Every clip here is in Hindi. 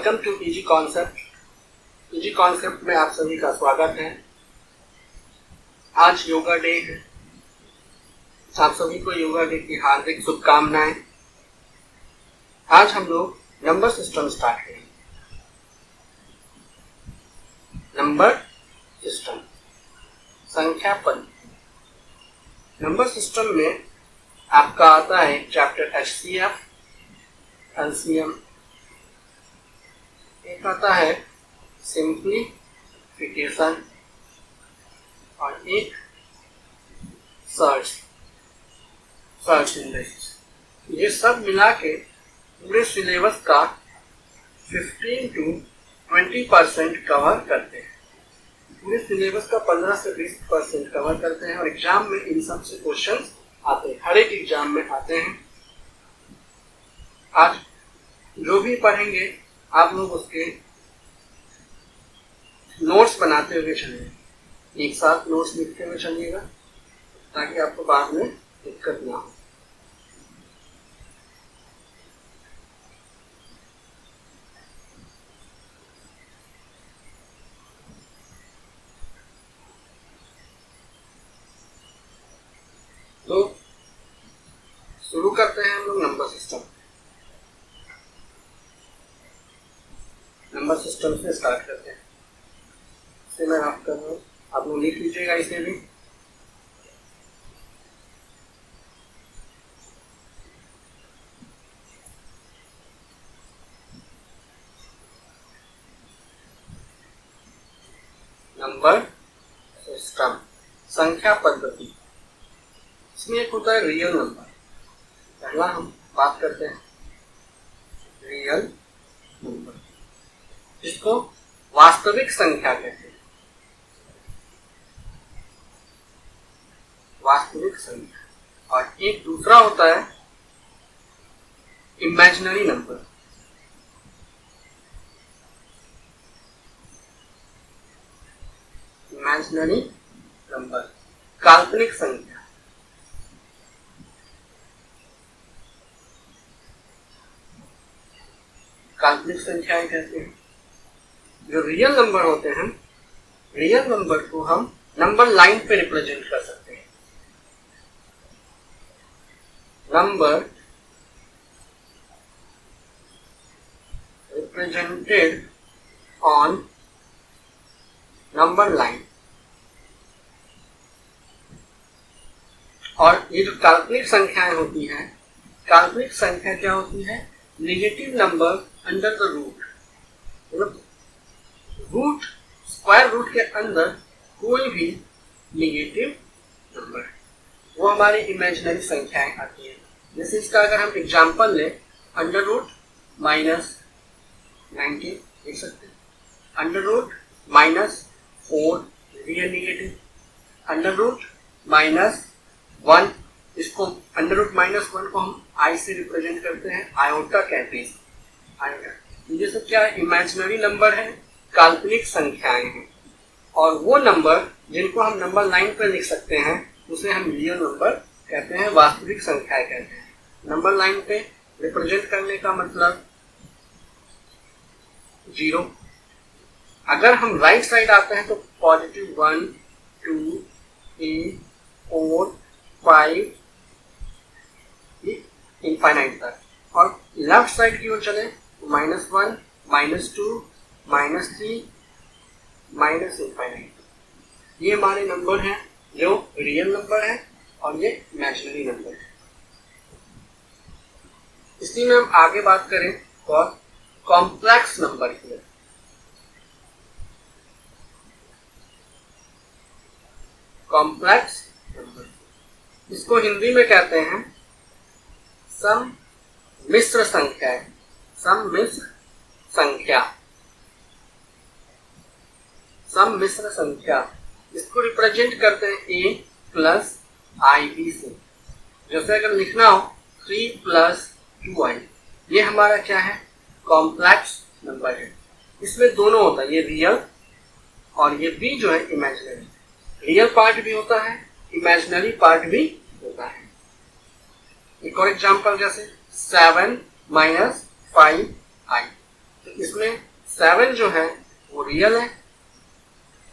Welcome to easy concept. Easy concept में आप सभी का स्वागत है। आज योगा डे है। आप सभी को योगा डे की हार्दिक शुभकामनाएं। आज हम लोग नंबर सिस्टम स्टार्ट करेंगे। नंबर सिस्टम, संख्या पद्धति। नंबर सिस्टम में आपका आता है चैप्टर HCF, LCM, एक आता है सिंप्लीफिकेशन और एक सर्च इंडेक्स। ये सब मिला के पूरे सिलेबस का 15 to 20% कवर करते हैं। पूरे सिलेबस का 15 से 20% कवर करते हैं और एग्जाम में इन सब से क्वेश्चन आते हैं, हर एक एग्जाम में आते हैं। आज जो भी पढ़ेंगे आप लोग उसके नोट्स बनाते हुए चलिए, एक साथ नोट्स लिखते हुए चलिएगा ताकि आपको बाद में दिक्कत ना हो। तो शुरू करते हैं हम लोग नंबर सिस्टम। नंबर सिस्टम से स्टार्ट करते हैं। इसे मैं आप कर रहा हूँ, आप लोग लिख लीजिएगा इसे भी। नंबर सिस्टम, संख्या पद्धति। इसमें एक होता है रियल नंबर। पहला हम बात करते हैं रियल नंबर, जिसको वास्तविक संख्या कहते हैं। वास्तविक संख्या। और एक दूसरा होता है इमेजिनरी नंबर। इमेजिनरी नंबर, काल्पनिक संख्या। काल्पनिक संख्याएं कहते हैं। जो रियल नंबर होते हैं, रियल नंबर को हम नंबर लाइन पे रिप्रेजेंट कर सकते हैं। Number represented on number line. और ये जो काल्पनिक संख्याएं होती हैं, काल्पनिक संख्या क्या होती है? Negative number under the root. मतलब रूट, स्क्वायर रूट के अंदर कोई भी नेगेटिव नंबर, वो हमारी इमेजिनरी संख्याएं आती है। जैसे इसका अगर हम एग्जांपल लें, अंडर रूट -90 देख सकते हैं, under root -4 real negative, under root -1, इसको अंडर रूट -1 को हम आई से रिप्रेजेंट करते हैं, आयोटा कहते हैं। आयोटा ये सब क्या है? इमेजिनरी नंबर है, काल्पनिक संख्याएं हैं। और वो नंबर जिनको हम नंबर लाइन पर लिख सकते हैं उसे हम रियल नंबर कहते हैं, वास्तविक संख्याएं कहते हैं। नंबर लाइन पे रिप्रेजेंट करने का मतलब 0। अगर हम राइट साइड आते हैं तो +1, 2, 3, 4, 5 इंफाइनाइट तक। और लेफ्ट साइड की ओर चले तो -1, -2, -3, -इंफाइनाइट। ये हमारे नंबर हैं जो रियल नंबर है और ये इमेजिनरी नंबर है। इसी में हम आगे बात करें और कॉम्प्लेक्स नंबर की। कॉम्प्लेक्स नंबर, इसको हिंदी में कहते हैं सम्मिश्र संख्या। सम्मिश्र संख्या, सम्मिश्र संख्या, इसको रिप्रेजेंट करते हैं A + IB से। जैसे अगर लिखना हो 3 + 2i, ये हमारा क्या है? कॉम्प्लेक्स नंबर है। इसमें दोनों होता है, ये रियल और ये B जो है इमेजिनरी। रियल पार्ट भी होता है, इमेजिनरी पार्ट भी होता है। एक और एग्जांपल जैसे 7 - 5i, तो इसमें 7 जो है वो रियल है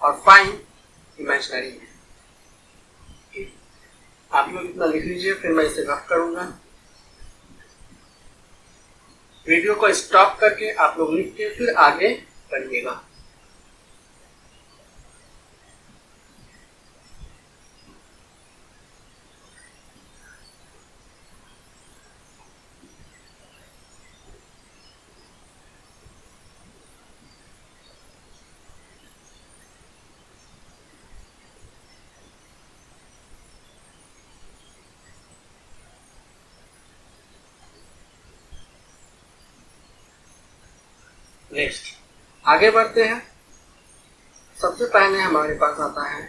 और 5 इमेजिनरी है। आप लोग इतना लिख लीजिए, फिर मैं इसे रफ करूंगा। वीडियो को स्टॉप करके आप लोग लिख के फिर आगे पढ़िएगा। नेक्स्ट आगे बढ़ते हैं। सबसे पहले हमारे पास आता है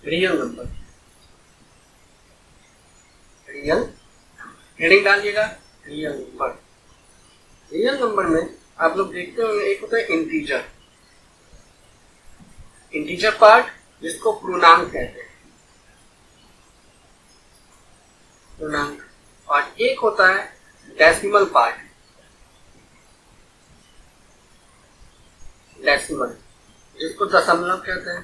रियल नंबर। रियल हेडिंग डालिएगा, रियल नंबर। रियल नंबर में आप लोग देखते होंगे एक होता है इंटीजर, इंटीजर पार्ट जिसको पूर्णांक कहते हैं, पूर्णांक, और एक होता है डेसिमल पार्ट, डेसिमल जिसको दशमलव कहते हैं,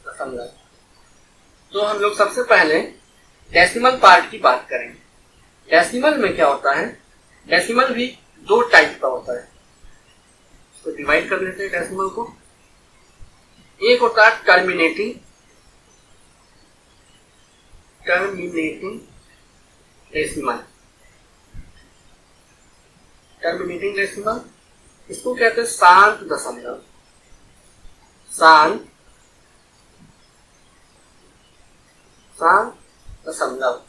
दशमलव। तो हम लोग सबसे पहले डेसिमल पार्ट की बात करेंगे। डेसिमल में क्या होता है, डेसिमल भी 2 टाइप का होता है। इसको डिवाइड कर लेते हैं डेसिमल को। एक होता है terminating, terminating decimal, terminating decimal, इसको कहते हैं शांत दशमलव, शांत दशमलव।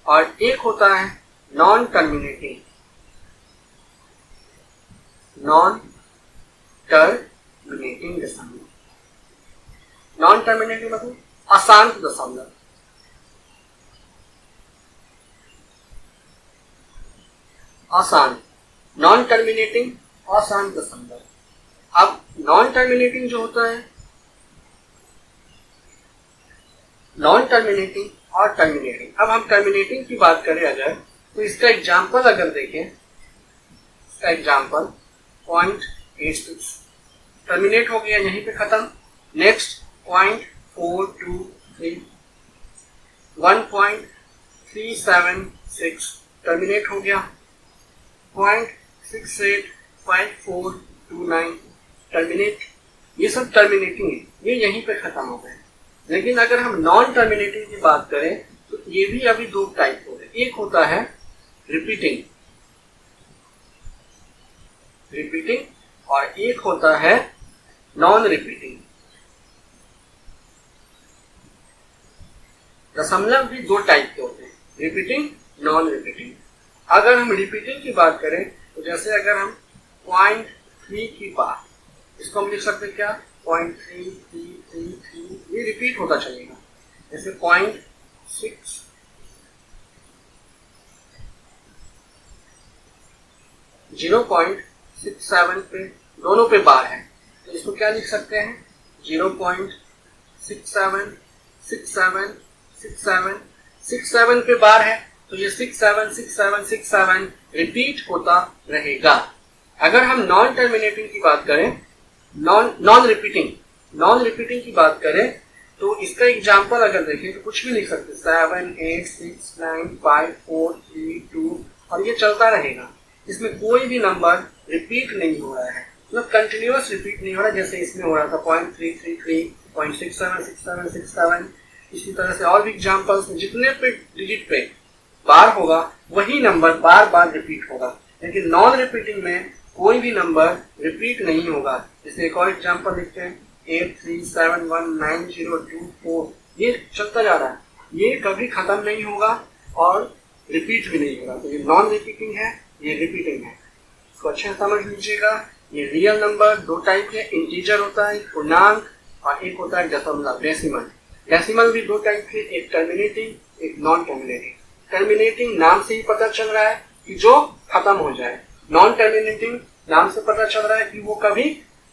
और एक होता है नॉन टर्मिनेटिंग, नॉन टर्मिनेटिंग दशमलव। नॉन टर्मिनेटिंग मतलब अशांत दशमलव, अशांत, नॉन टर्मिनेटिंग अशांत दशमलव। अब नॉन टर्मिनेटिंग जो होता है, नॉन टर्मिनेटिंग और टर्मिनेटिंग। अब हम टर्मिनेटिंग की बात करें अगर, तो इसका एग्जाम्पल अगर देखें, इसका एग्जाम्पल 0.86 टर्मिनेट हो गया, यहीं पे खत्म। नेक्स्ट 0.423, 1.376 टर्मिनेट हो गया। 0.685429 टर्मिनेट, ये सब टर्मिनेटिंग है, ये यहीं पे खत्म हो गए। लेकिन अगर हम नॉन टर्मिनेटिंग की बात करें तो ये भी अभी 2 टाइप हो गए। एक होता है रिपीटिंग, रिपीटिंग, और एक होता है नॉन रिपीटिंग। दशमलव भी 2 टाइप के होते हैं, रिपीटिंग, नॉन रिपीटिंग। अगर हम रिपीटिंग की बात करें तो जैसे अगर हम 0.3 की बात, इसको हम लिख सकते हैं क्या, 0.3333, ये रिपीट होता चलेगा। जैसे 0.6, 0.67 पे दोनों पे बार है, तो इसको क्या लिख सकते हैं, 0.67, 67, 67, 67 पे बार है, तो ये 67, 67, 67 रिपीट होता रहेगा। अगर हम नॉन टर्मिनेटिंग की बात करें, नॉन रिपीटिंग की बात करें, तो इसका एग्जाम्पल अगर देखें तो कुछ भी लिख सकते हैं, 7, 8, 6, 9, 5, 4, 3, 2, और ये चलता रहेगा। इसमें कोई भी नंबर रिपीट नहीं हो रहा है, मतलब कंटिन्यूअस रिपीट नहीं हो रहा, जैसे इसमें हो रहा था 0.333, 0.67, 67, 67। इसी तरह से और भी एग्जाम्पल्स में जितने पे डिजिट पे बार होगा वही नंबर बार बार रिपीट होगा। लेकिन नॉन रिपीटिंग में कोई भी नंबर रिपीट नहीं होगा। जैसे एक और एग्जाम्पल लिखते हैं, 83719024, ये चलता जा रहा है, ये कभी खत्म नहीं होगा और रिपीट भी नहीं होगा। तो ये नॉन रिपीटिंग है, ये रिपीटिंग है, इसको अच्छे से समझ लीजिएगा। ये रियल नंबर 2 टाइप के, इंटीजर होता है पूर्णांक, और एक होता है दशमलव, डेसिमल। डेसिमल भी 2 टाइप के, एक टर्मिनेटिंग, एक नॉन टर्मिनेटिंग। टर्मिनेटिंग नाम से ही पता चल रहा है कि जो खत्म हो जाए, नॉन टर्मिनेटिंग नाम से पता चल रहा है कि वो कभी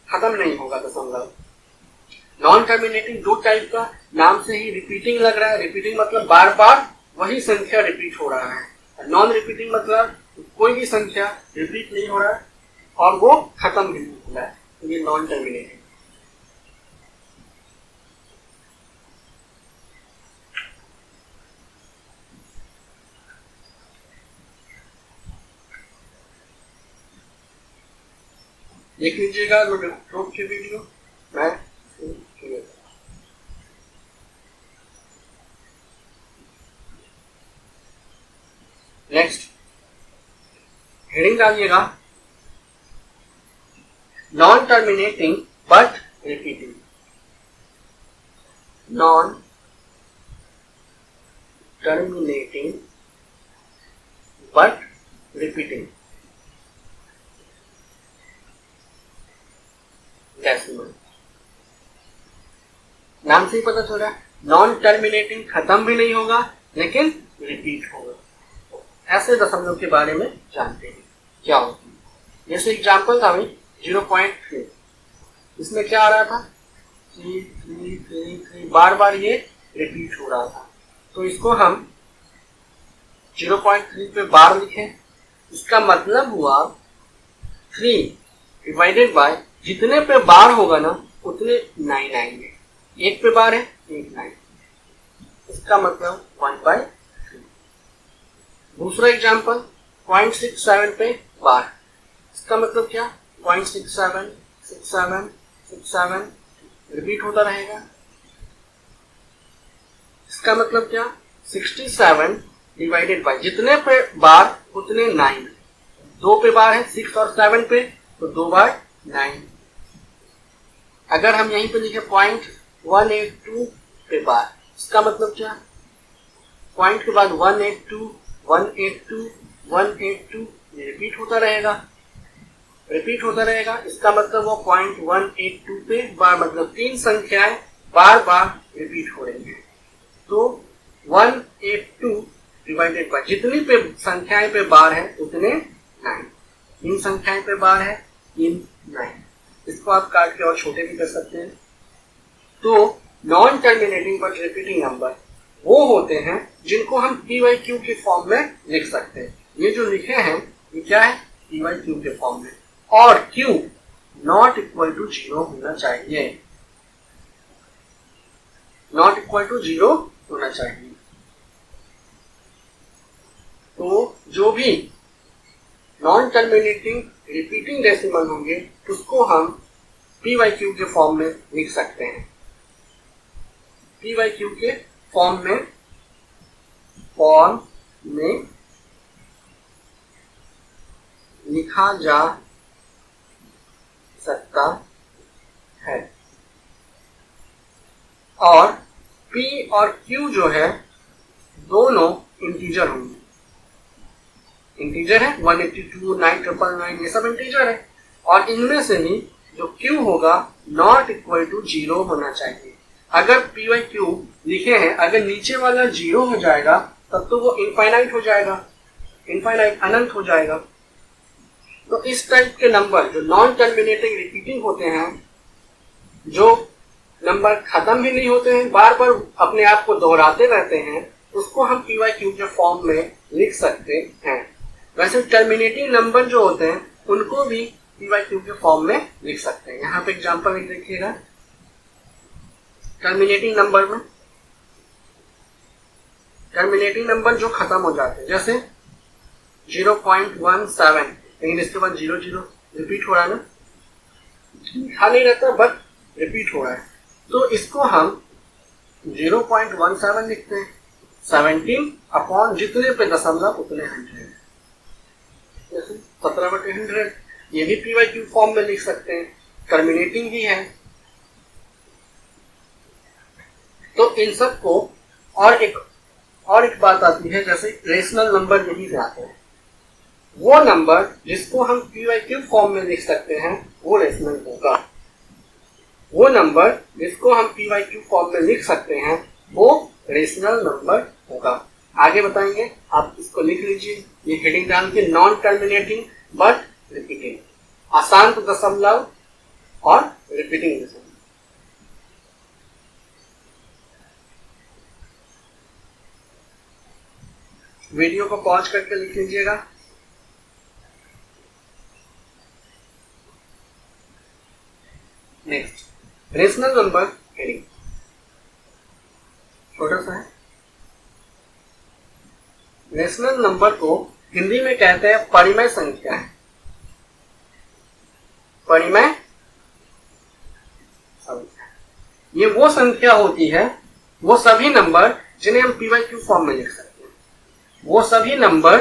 खत्म नहीं होगा दशमलव। नॉन टर्मिनेटिंग 2 टाइप का, नाम से ही रिपीटिंग लग रहा है, रिपीटिंग मतलब बार बार वही संख्या रिपीट हो रहा है। नॉन रिपीटिंग मतलब कोई भी संख्या रिपीट नहीं हो रहा है और वो खत्म भी नहीं हो रहा है, तो ये नॉन टर्मिनेटिंग। देख लीजिएगा नोट की वीडियो मैं। नेक्स्ट हेडिंग डालिएगा, non terminating but repeating. Non terminating but repeating decimal. नाम से ही पता चल रहा है, नॉन टर्मिनेटिंग खत्म भी नहीं होगा लेकिन रिपीट होगा। ऐसे दशमलव के बारे में जानते हैं क्या होती है। जैसे एग्जाम्पल था भाई 0.3, इसमें क्या आ रहा था 3 3 3 3, बार बार ये रिपीट हो रहा था, तो इसको हम 0.3 पे बार लिखे। इसका मतलब हुआ 3 डिवाइडेड बाय जितने पे बार होगा ना उतने 9 आएंगे। 1 पे बार है 1 9, इसका मतलब 1/3। दूसरा एग्जाम्पल 0.67 पे बार, इसका मतलब क्या 0.67 67 67 रिपीट होता रहेगा। इसका मतलब क्या 67 डिवाइडेड बाय जितने पे बार उतने 9, 2 पे बार है 6 और 7 पे, तो 2/9। अगर हम यहीं पे लिखे 0.182 पे बार, इसका मतलब क्या पॉइंट के बाद 182 182 182 रिपीट होता रहेगा, रिपीट होता रहेगा। इसका मतलब वो 0.182 पे बार, मतलब 3 संख्याएं बार बार रिपीट हो रही है। तो 182 डिवाइडेड बाय जितनी पे संख्याएं पे बार है उतने 9, 3 संख्याएं पे बार है 3 9। इसको आप काट के और छोटे भी कर सकते हैं। तो non terminating but repeating number वो होते हैं जिनको हम p/q के फॉर्म में लिख सकते हैं। ये जो लिखे हैं ये क्या है p/q के फॉर्म में, और q नॉट इक्वल टू 0 होना चाहिए, नॉट इक्वल टू 0 होना चाहिए। तो जो भी नॉन टर्मिनेटिंग रिपीटिंग डेसिमल होंगे उसको हम p/q के फॉर्म में लिख सकते हैं। p/q के फॉर्म में लिखा जा सकता है। और p और q जो है दोनों इंटीजर होंगे। इंटीजर है 182 999 ये सब इंटीजर है, और इनमें से ही जो q होगा नॉट इक्वल टू 0 होना चाहिए। अगर p/q लिखे हैं, अगर नीचे वाला 0 हो जाएगा तब तो वो इनफाइनाइट हो जाएगा, इनफाइनाइट अनंत हो जाएगा। तो इस टाइप के नंबर जो नॉन टर्मिनेटिंग रिपीटिंग होते हैं, जो नंबर खत्म भी नहीं होते हैं, बार बार अपने आप को दोहराते रहते हैं, उसको हम p/q के फॉर्म में लिख सकते हैं। वैसे टर्मिनेटिंग नंबर जो होते हैं उनको भी p/q के फॉर्म में लिख सकते हैं। यहाँ पे एग्जाम्पल देखिएगा, टर्मिनेटिंग नंबर में टर्मिनेटिंग नंबर जो खत्म हो जाते हैं, जैसे 0.17, लेकिन इसके बाद 00 रिपीट हो रहा है ना, लिखा नहीं रहता बट रिपीट हो रहा है, तो इसको हम 0.17 लिखते हैं। 17 अपॉन जितने पे दशमलव उतने 100, जैसे 17/100, ये भी p/q फॉर्म में लिख सकते हैं, टर्मिनेटिंग ही है। तो इन सब को और एक बात आती है, जैसे रेशनल नंबर यहीं से आते हैं। वो नंबर जिसको हम p/q फॉर्म में लिख सकते हैं वो रेशनल होगा, वो नंबर जिसको हम p/q फॉर्म में लिख सकते हैं वो रेशनल नंबर होगा। आगे बताएंगे, आप इसको लिख लीजिए, ये हेडिंग डाल के, नॉन टर्मिनेटिंग बट रिपीटिंग, अशांत दशमलव और रिपीटिंग दशमलव। वीडियो को पॉज करके लिख लीजिएगा। नेक्स्ट, रेशनल नंबर हेडिंग छोटा सा है। रेशनल नंबर को हिंदी में कहते हैं परिमेय संख्या है। परिमेय संख्या ये वो संख्या होती है, वो सभी नंबर जिन्हें हम PYQ फॉर्म में लिख सकते हैं, वो सभी नंबर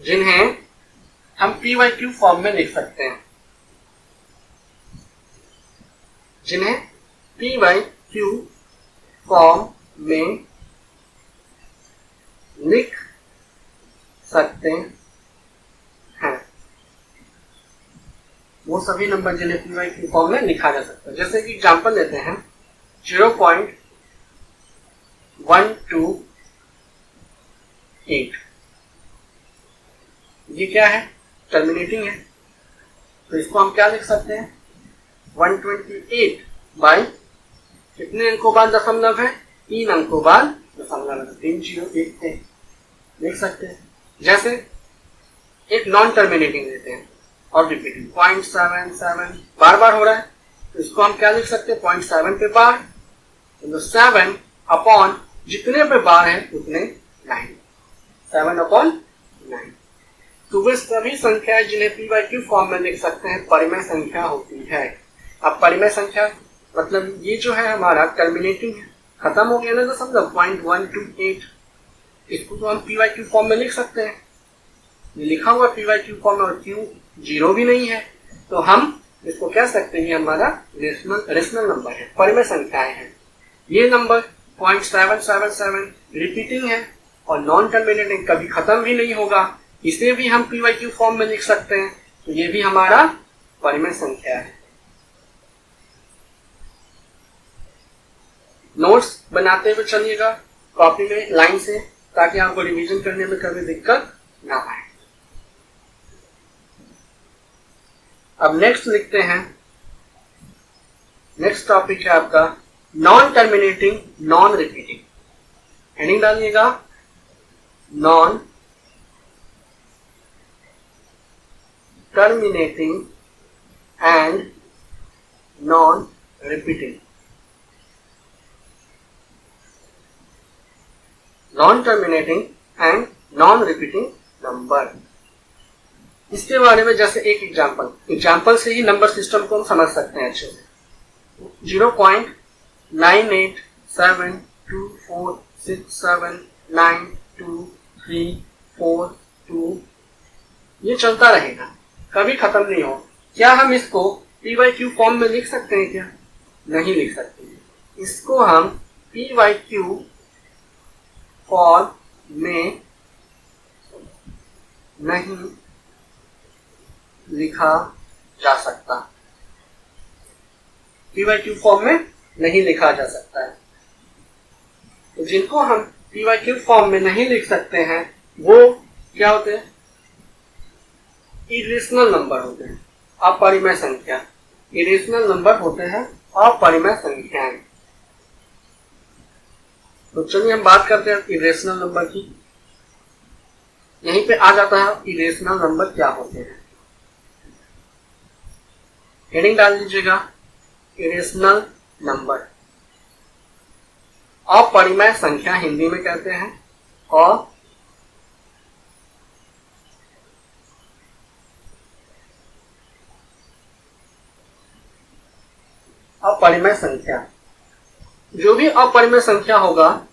जिन्हें हम PYQ फॉर्म में लिख सकते हैं, जिन्हें PYQ फॉर्म में लिख सकते हैं, वो सभी नंबर जिन्हें PYQ फॉर्म में लिखा जा सकता है। जैसे कि एग्जांपल लेते हैं 0.128, ये क्या है? टर्मिनेटिंग है, तो इसको हम क्या लिख सकते हैं? 128 बाई कितने अंकों बाद दशमलव है? 3 अंकों बाद दशमलव, 301 थे, लिख सकते हैं। जैसे एक नॉन टर्मिनेटिंग लेते हैं और रिपीटिंग 0.77 बार बार हो रहा है, तो इसको हम क्या लिख सकते हैं? 0.7 पे बार, तो 7 अपॉन जितने पे बार है उतने 9, 7 अपॉन 9। तो वे सभी संख्याएं जिन्हें PYQ फॉर्म में लिख सकते हैं परिमेय संख्या होती है। अब परिमेय संख्या मतलब ये जो है हमारा टर्मिनेटिंग है, खत्म हो गया ना दशमलव 0.128, इसको तो हम PYQ फॉर्म में लिख सकते हैं। ये लिखा हुआ PYQ फॉर्म में और Q 0 भी नहीं है, तो हम इसको कह सकते हैं हमारा रेशनल नंबर है, परिमेय संख्याएं हैं। ये नंबर 0.777 रिपीटिंग है और नॉन टर्मिनेटिंग, कभी खत्म भी नहीं होगा, इसे भी हम PYQ फॉर्म में लिख सकते हैं, तो ये भी हमारा परिमेय संख्या है। नोट्स बनाते हुए चलिएगा कॉपी में लाइन से, ताकि आपको रिवीजन करने में कभी दिक्कत ना आए। अब नेक्स्ट लिखते हैं, नेक्स्ट टॉपिक है आपका non terminating non repeating. Heading डालिएगा non terminating and non repeating. Non terminating and non repeating number, इसके बारे में जैसे एक एग्जाम्पल से ही नंबर सिस्टम को हम समझ सकते हैं अच्छे से। 0.987246792342 ये चलता रहेगा, कभी खत्म नहीं हो। क्या हम इसको PYQ फॉर्म में लिख सकते हैं? क्या नहीं लिख सकते। इसको हम PYQ फॉर्म में नहीं लिखा जा सकता, PYQ फॉर्म में नहीं लिखा जा सकता है। तो जिनको हम PYQ फॉर्म में नहीं लिख सकते हैं वो क्या होते हैं? इरेशनल नंबर होते हैं, अपरिमेय संख्या। इरेशनल नंबर होते हैं अपरिमेय संख्याएं। तो चलिए हम बात करते हैं इरेशनल नंबर की। यहीं पे आ जाता है इरेशनल नंबर क्या होते हैं। हेडिंग डाल दीजिएगा इरेशनल नंबर। अपरिमेय संख्या हिंदी में कहते हैं, और अपरिमेय संख्या, जो भी अपरिमेय संख्या होगा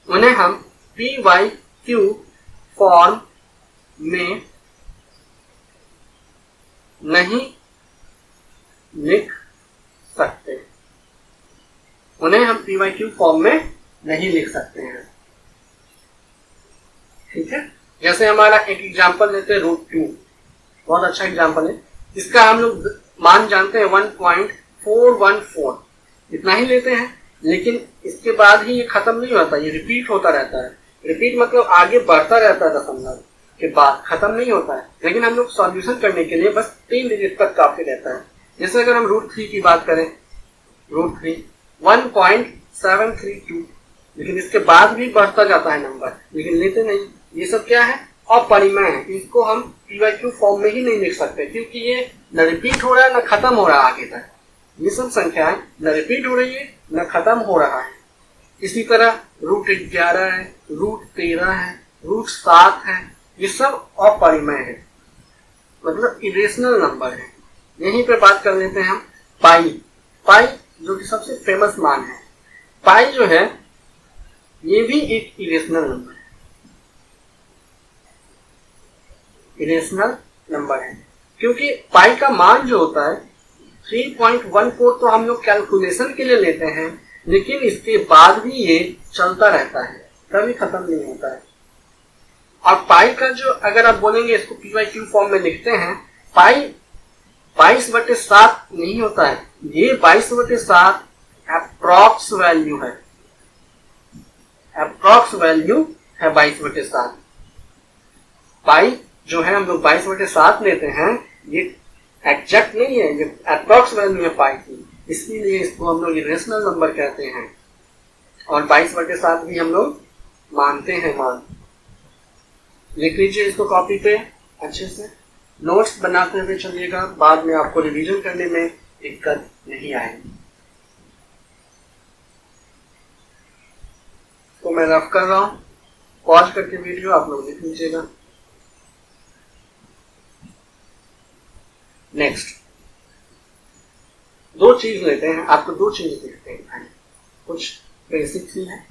उन्हें हम PYQ फॉर्म में नहीं लिख सकते, उन्हें हम PYQ फॉर्म में नहीं लिख सकते हैं। ठीक है, जैसे हमारा एक एग्जांपल लेते हैं √2, बहुत अच्छा एग्जांपल है। इसका हम लोग मान जानते हैं 1.414, इतना ही लेते हैं, लेकिन इसके बाद ही ये खत्म नहीं होता, ये रिपीट होता रहता है। रिपीट मतलब आगे बढ़ता रहता है दशमलव के बाद, खत्म नहीं होता है। लेकिन हम लोग सॉल्यूशन करने के लिए बस 3 डिजिट तक काफी रहता है। जैसे अगर हम √3 की बात करें, √3 1.732, लेकिन इसके बाद भी बढ़ता जाता है नंबर, लेकिन लेते नहीं। ये सब क्या है? अपरिमेय है। इसको हम पीवाईक्यू फॉर्म में ही नहीं लिख सकते, क्योंकि ये न रिपीट हो रहा है न खत्म हो रहा है आगे तक। ये सब संख्याएं न रिपीट हो रही है न खत्म हो रहा है। इसी तरह √11 है, √13 है, √7 है, ये सब अपरिमेय है, मतलब इरेशनल नंबर है। यहीं पे बात कर लेते हैं हम पाई। पाई जो कि सबसे फेमस मान है। पाई जो है ये भी एक इरेशनल नंबर है, इरेशनल नंबर है, क्योंकि पाई का मान जो होता है 3.14 तो हम लोग कैलकुलेशन के लिए लेते हैं, लेकिन इसके बाद भी ये चलता रहता है, कभी खत्म नहीं होता है। और पाई का जो अगर आप बोलेंगे इसको पीवाईक्यू फॉर्म में लिखते हैं, पाई 22/7 नहीं होता है, ये 22/7 अप्रॉक्स वैल्यू है, अप्रॉक्स वैल्यू है 22/7। पाई जो है हम लोग 22/7 लेते हैं, ये एग्जैक्ट नहीं है, ये अप्रॉक्स वैल्यू है पाई की, इसलिए इसको हम लोग इरेशनल नंबर कहते हैं। और 22/7 भी हम लोग मानते हैं मान। लिख लीजिए इसको कॉपी पे अच्छे से, नोट्स बनाते हुए चलिएगा, बाद में आपको रिवीजन करने में दिक्कत नहीं आएगी। तो मैं रफ कर रहा हूं, पॉज करके वीडियो आप लोग लिख लीजिएगा। नेक्स्ट दो चीज लेते हैं, आपको दो चीज देखते हैं, कुछ बेसिक ही है।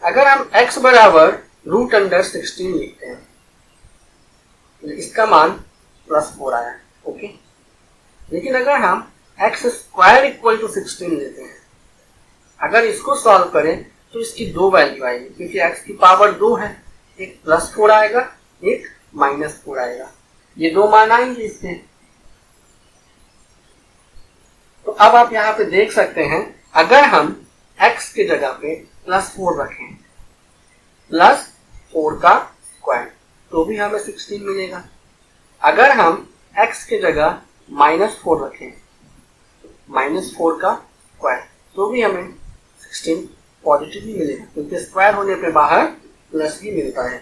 अगर हम x बराबर √16 लिखते हैं, इसका मान +4 आया, ओके। लेकिन अगर हम x² = 16 लेते हैं, अगर इसको सॉल्व करें तो इसकी दो वैल्यू आएगी, क्योंकि x की पावर 2 है, एक +4 आएगा, एक -4 आएगा, ये दो मान आएंगे इसके। तो अब आप यहाँ पे देख सकते हैं, अगर हम x के जगह पे +4 रखें, +4 का स्क्वायर, तो भी हमें 16 मिलेगा। अगर हम x के जगह -4 रखें, -4 का स्क्वायर, तो भी हमें 16 पॉजिटिव ही मिलेगा, क्योंकि स्क्वायर होने पे बाहर प्लस ही मिलता है।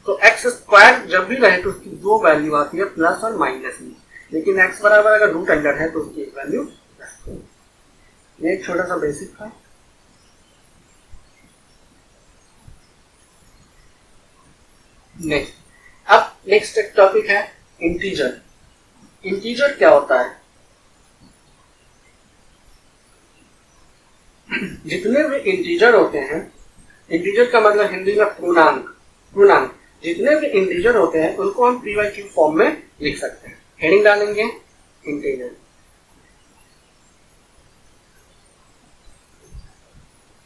तो x² जब भी रहे तो उसकी दो वैल्यू आती है, प्लस और माइनस में, लेकिन x बराबर अगर √अंडर है तो उसकी एक वैल्यू +4। ये एक छोटा सा बेसिक था। नेक्स्ट, अब नेक्स्ट एक टॉपिक है इंटीजर। इंटीजर क्या होता है? जितने भी इंटीजर होते हैं, इंटीजर का मतलब हिंदी में पूर्णांक, पूर्णांक जितने भी इंटीजर होते हैं उनको हम पीवाईक्यू फॉर्म में लिख सकते हैं। हेडिंग डालेंगे इंटीजर,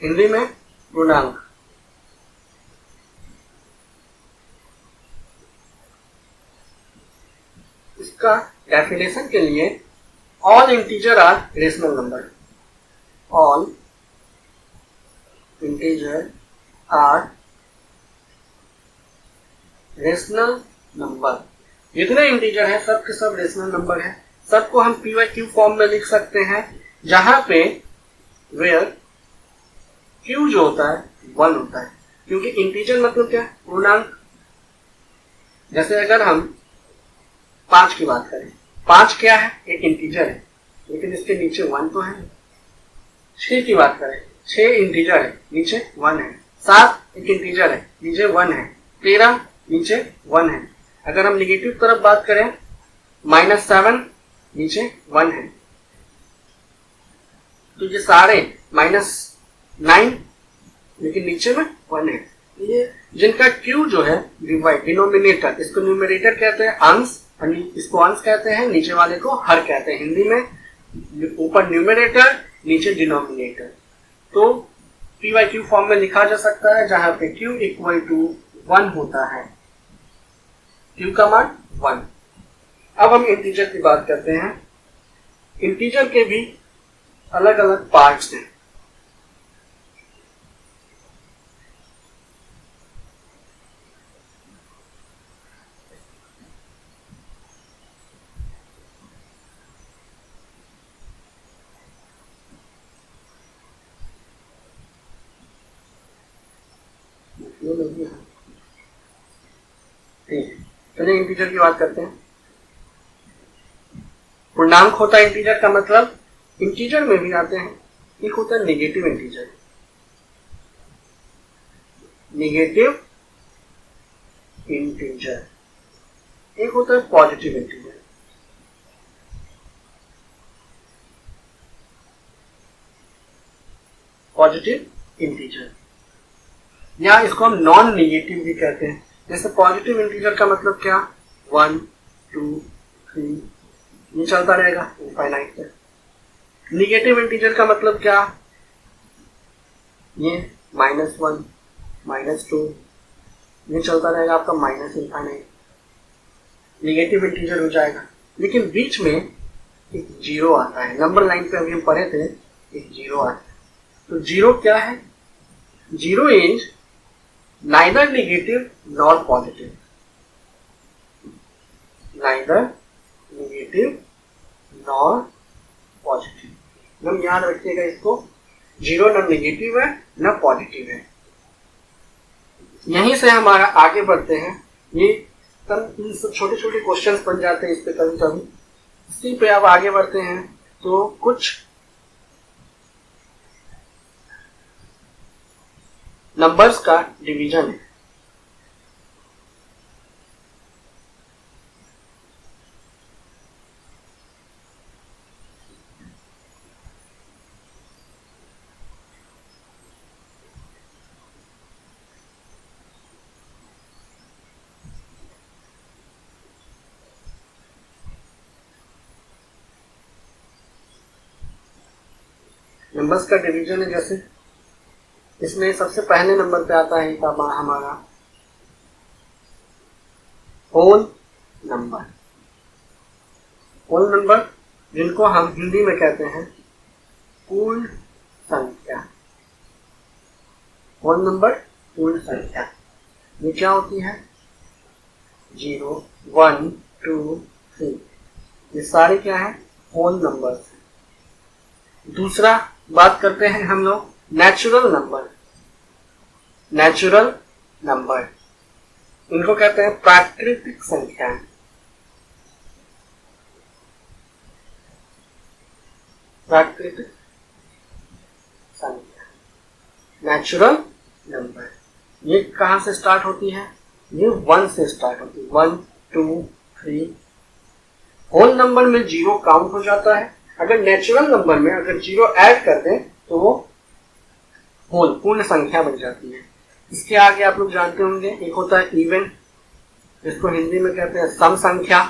हिंदी में पूर्णांक। इसका डेफिनेशन के लिए, all integer are rational number, all integer are rational number. जितने इंटीजर है सब के सब रेशनल नंबर है, सबको हम पीवाईक्यू फॉर्म में लिख सकते हैं, जहां पे वेयर क्यू जो होता है 1 होता है, क्योंकि इंटीजर मतलब क्या? पूर्णांक। जैसे अगर हम 5 की बात करें, 5 क्या है? एक इंटीजर है, लेकिन इसके नीचे 1 तो है। 6 की बात करें, 6 इंटीजर है, नीचे 1 है। 7 एक इंटीजर है, नीचे 1 है। 13 नीचे 1 है। अगर हम निगेटिव तरफ बात करें, -7 नीचे 1 है। तो ये सारे -9 लेकिन नीचे में 1 है। ये जिनका Q जो है डिवाइड, डिनोमिनेटर, इसको न्यूमरेटर कहते हैं, अंश, इसको अंश कहते हैं, नीचे वाले को हर कहते हैं। हिंदी में ऊपर न्यूमरेटर, नीचे डिनोमिनेटर। तो पीवाईक्यू फॉर्म में लिखा जा सकता है, जहां पे Q = 1 होता है, Q का मान 1। अब हम इंटीजर की बात करते हैं। इंटीजर के भी अलग अलग पार्ट्स हैं। ठीक है, चलिए इंटीजर की बात करते हैं। पूर्णांक होता है इंटीजर का मतलब इंटीजर में भी आते हैं। एक होता है नेगेटिव इंटीजर, नेगेटिव इंटीजर, एक होता है पॉजिटिव इंटीजर। पॉजिटिव इंटीजर या इसको हम नॉन नेगेटिव भी कहते हैं। जैसे पॉजिटिव इंटीजर का मतलब क्या, 1 2 3 ये चलता रहेगा इनफाइनाइट तक। नेगेटिव इंटीजर का मतलब क्या, ये -1 -2 ये चलता रहेगा आपका माइनस इनफाइनाइट, नेगेटिव इंटीजर हो जाएगा। लेकिन बीच में एक जीरो आता है, नंबर लाइन पे अभी हम पढ़े थे एक जीरो आता है। तो जीरो क्या है, zero is neither negative nor positive, neither negative nor positive. हम याद रखिएगा इसको, जीरो न नेगेटिव है न पॉजिटिव है। यहीं से हमारा आगे बढ़ते हैं, ये सब छोटे छोटे क्वेश्चंस बन जाते हैं इस पे कभी कभी। इसी पे अब आगे बढ़ते हैं तो कुछ नंबर्स का डिवीजन है। नंबर्स का डिवीजन है, जैसे इसमें सबसे पहले नंबर पे आता है हमारा होल नंबर। होल नंबर जिनको हम हिंदी में कहते हैं पूर्ण संख्या। होल नंबर पूर्ण संख्या ये क्या होती है, 0 1 2 3 ये सारे क्या है, होल नंबर्स। दूसरा बात करते हैं हम लोग नेचुरल नंबर। नेचुरल नंबर इनको कहते हैं प्राकृतिक संख्या। प्राकृतिक संख्या नेचुरल नंबर ये कहां से स्टार्ट होती है, ये 1 से स्टार्ट होती है, 1 2 3। होल नंबर में जीरो काउंट हो जाता है। अगर नेचुरल नंबर में अगर जीरो ऐड कर दें तो वो होल पूर्ण संख्या बन जाती है। इसके आगे आप लोग जानते होंगे एक होता है इवन, जिसको हिंदी में कहते हैं सम संख्या।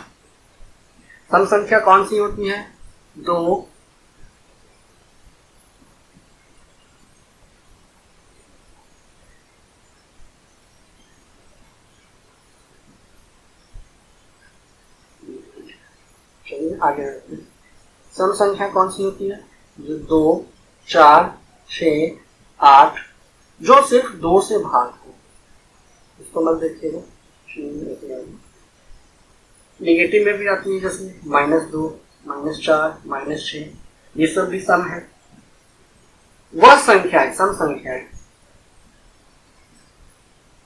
सम संख्या कौन सी होती है, 2 चलिए आगे बढ़ते हैं। सम संख्या कौन सी होती है, जो 2 4 6 8 जो सिर्फ 2 से भाग हो, इसको मत देखिएगा। नेगेटिव में भी आती है, जैसे -2 -4 -6 ये सब भी सम है। वह संख्या है, सम संख्या है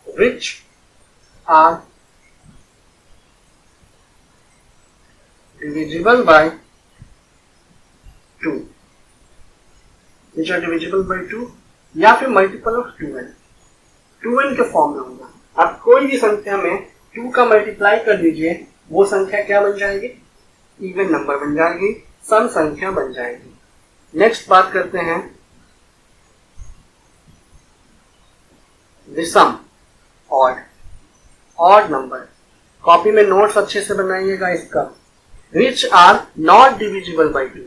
which are divisible by 2, which are divisible by 2 या फिर मल्टीपल ऑफ 2n। 2n के फॉर्म में होगा। आप कोई भी संख्या में 2 का मल्टीप्लाई कर दीजिए, वो संख्या क्या बन जाएगी, इवन नंबर बन जाएगी, सम संख्या बन जाएगी। नेक्स्ट बात करते हैं विषम ऑड। ऑड नंबर कॉपी में नोट्स अच्छे से बनाइएगा इसका। which are not divisible by 2,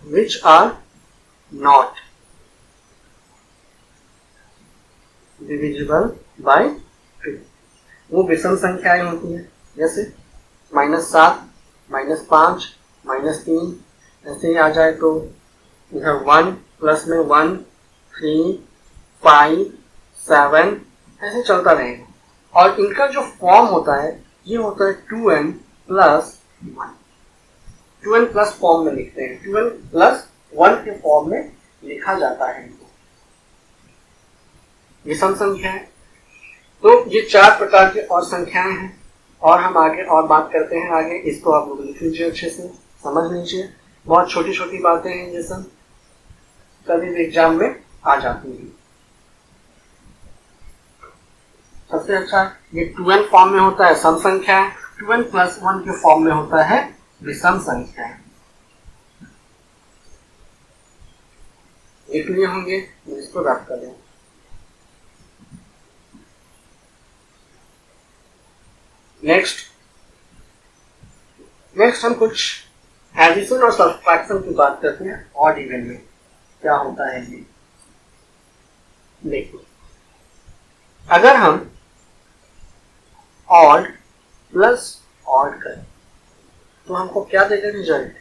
which are not divisible by 2 वो विषम संख्याएं होती हैं, जैसे -7 -5 -3 ऐसे ही आ जाए तो इधर 1 प्लस में 1 3 5 7 ऐसे चलता रहेगा। और इनका जो फॉर्म होता है ये होता है 2n plus 1। 2n plus form में लिखते हैं, 2n प्लस 1 के फॉर्म में लिखा जाता है इनको। विषम संख्या है। तो ये 4 प्रकार की और संख्याएं हैं, और हम आगे और बात करते हैं। आगे इसको आप लोग लिख लीजिए, अच्छे से समझ लीजिए। बहुत छोटी छोटी बातें हैं, ये सब कभी भी एग्जाम में आ जाती हैं। सबसे अच्छा ये 2n फॉर्म में होता है सम संख्या है, 2n + 1 के फॉर्म में होता है विषम संख्या है। इसलिए होंगे, इसको रख कर दें। नेक्स्ट हम कुछ एडिशन और सब्ट्रैक्शन की बात करते हैं। ऑड इवन में क्या होता है ये देखो। अगर हम ऑड प्लस ऑड करें तो हमको क्या देगा रिजल्ट?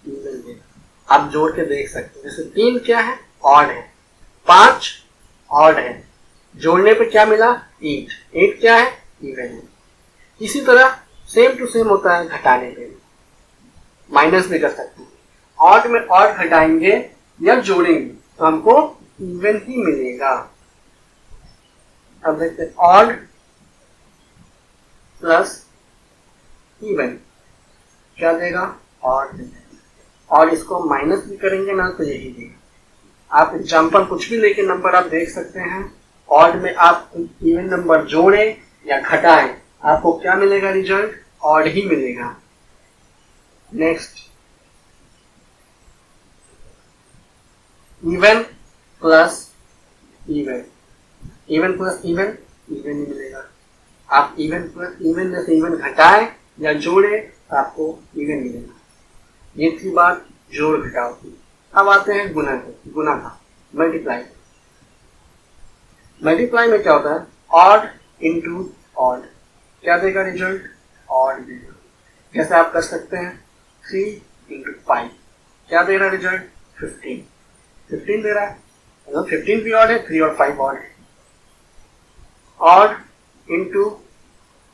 इवन देगा। आप जोड़ के देख सकते हैं। जैसे 3 क्या है? ऑड है। 5 ऑड है, जोड़ने पे क्या मिला? 8। 8 क्या है? इवन है। इसी तरह सेम टू सेम होता है घटाने पे, माइनस भी कर सकते हैं। ऑड में ऑड घटाएंगे या जोड़ेंगे तो हमको इवन ही मिलेगा। अब देखते हैं ऑड प्लस इवन क्या देगा? ऑड। और इसको माइनस भी करेंगे ना तो यही देगा। आप एग्जाम्पल कुछ भी लेके नंबर आप देख सकते हैं। ऑड में आप इवन नंबर जोड़े या घटाएं, आपको क्या मिलेगा रिजल्ट? ऑड ही मिलेगा। Next even plus even, even plus even, even he मिलेगा। आप इवन प्लस इवन में से इवन घटाएं या जोड़े तो आपको इवन मिलेगा। ये थी बात जोड़ घटाव की। अब आते हैं गुना का, मल्टीप्लाई। मल्टीप्लाई में क्या होता है? ऑड इंटू ऑड, क्या देगा रिजल्ट? ऑड देगा। जैसे आप कर सकते हैं 3 × 5, क्या दे रहा है रिजल्ट? 15। 15 दे रहा है, मतलब 15 भी ऑड है, 3 और 5 ऑड है। ऑड इंटू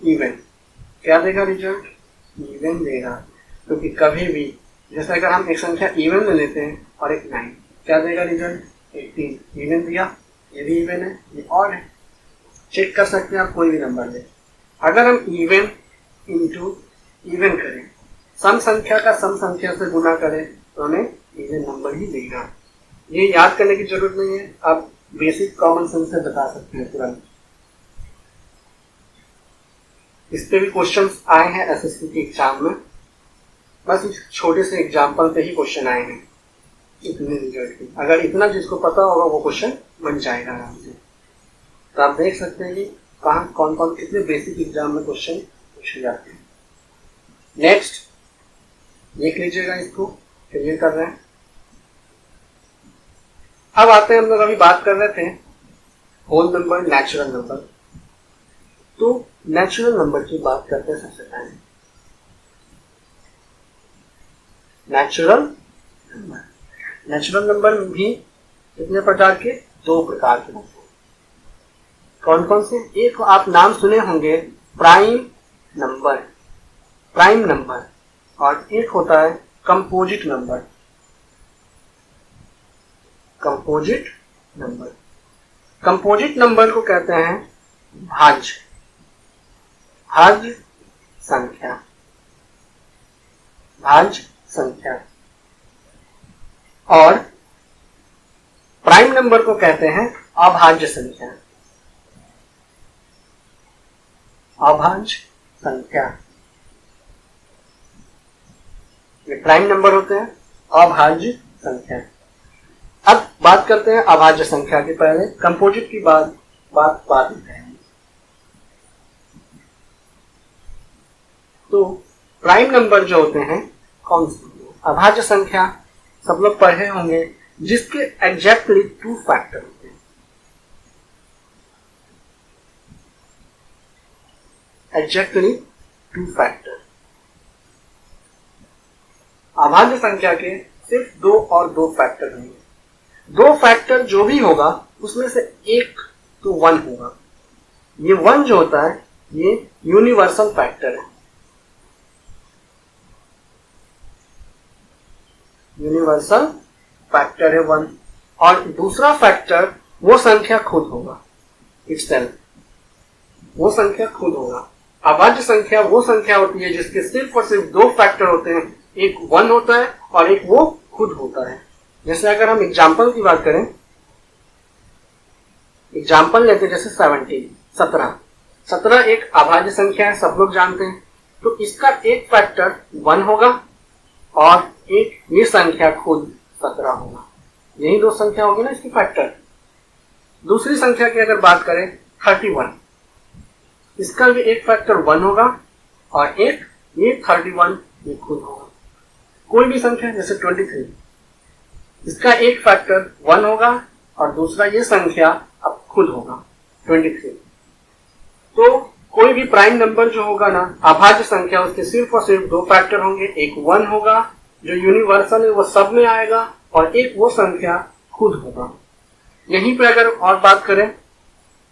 इवन क्या देगा रिजल्ट? इवन देगा। क्योंकि कभी भी जैसे अगर हम एक संख्या इवन में लेते हैं और एक 9, क्या देगा रिजल्ट? 18। इवन दिया, ये भी इवन है, ये ऑड है। चेक कर सकते हैं आप कोई भी नंबर ले। अगर हम इवन इंटू इवन करें, सम संख्या का सम संख्या से गुना करें तो हमें इवन नंबर ही देगा। ये याद करने की जरूरत नहीं है, आप बेसिक कॉमन सेंस से बता सकते हैं तुरंत। इस पे भी क्वेश्चंस आए हैं एसएससी के एग्जाम में। बस इस छोटे से एग्जाम्पल पे ही क्वेश्चन आए हैं इतने रिजल्ट के। अगर इतना जिसको पता होगा वो क्वेश्चन बन जाएगा आराम से। तो आप देख सकते हैं कि कहाँ कौन कौन कितने बेसिक एग्जाम में क्वेश्चन पूछे जाते हैं। नेक्स्ट देख लीजिएगा, इसको क्लियर कर रहे हैं। अब आते हैं, हम लोग अभी बात कर रहे थे होल नंबर, नेचुरल नंबर। तो नेचुरल नंबर की बात करते हैं सबसे पहले। नेचुरल नंबर भी कितने प्रकार के? 2 प्रकार के होते हैं। कौन कौन से? एक आप नाम सुने होंगे प्राइम नंबर, और एक होता है कंपोजिट नंबर। कंपोजिट नंबर को कहते हैं भाज्य संख्या। और प्राइम नंबर को कहते हैं अभाज्य संख्या। ये प्राइम नंबर होते हैं, अभाज्य संख्या। अब बात करते हैं अभाज्य संख्या के। पहले कंपोजिट की बात बाद में करेंगे। तो प्राइम नंबर जो होते हैं कौन से? अभाज्य संख्या सब लोग पढ़े होंगे, जिसके एग्जैक्टली 2 फैक्टर होते हैं। Exactly 2 factor. अभाज्य संख्या के सिर्फ 2 और 2 फैक्टर होंगे। 2 फैक्टर जो भी होगा उसमें से एक तो 1 होगा। ये 1 जो होता है ये यूनिवर्सल फैक्टर है। यूनिवर्सल फैक्टर है 1। और दूसरा फैक्टर वो संख्या खुद होगा, इटसेल्फ, वो संख्या खुद होगा। अभाज्य संख्या वो संख्या होती है जिसके सिर्फ और सिर्फ दो फैक्टर होते हैं, एक 1 होता है और एक वो खुद होता है। जैसे अगर हम एग्जाम्पल की बात करें, एग्जाम्पल लेते हैं जैसे 17 एक अभाज्य संख्या है, सब लोग जानते हैं। तो इसका एक फैक्टर 1 होगा और एक ये संख्या खुद 17 होगा। यही दो संख्या होगी ना इसकी फैक्टर। दूसरी संख्या की अगर बात करें 31, इसका भी एक फैक्टर 1 होगा और एक ये 31 ये खुद होगा। कोई भी संख्या जैसे 23, इसका एक फैक्टर 1 होगा और दूसरा ये संख्या अब खुद होगा 23। तो कोई भी प्राइम नंबर जो होगा ना, अभाज्य संख्या, उसके सिर्फ और सिर्फ दो फैक्टर होंगे, एक 1 होगा जो यूनिवर्सल है वो सब में आएगा और एक वो संख्या खुद होगा। यहीं पे अगर और बात करें,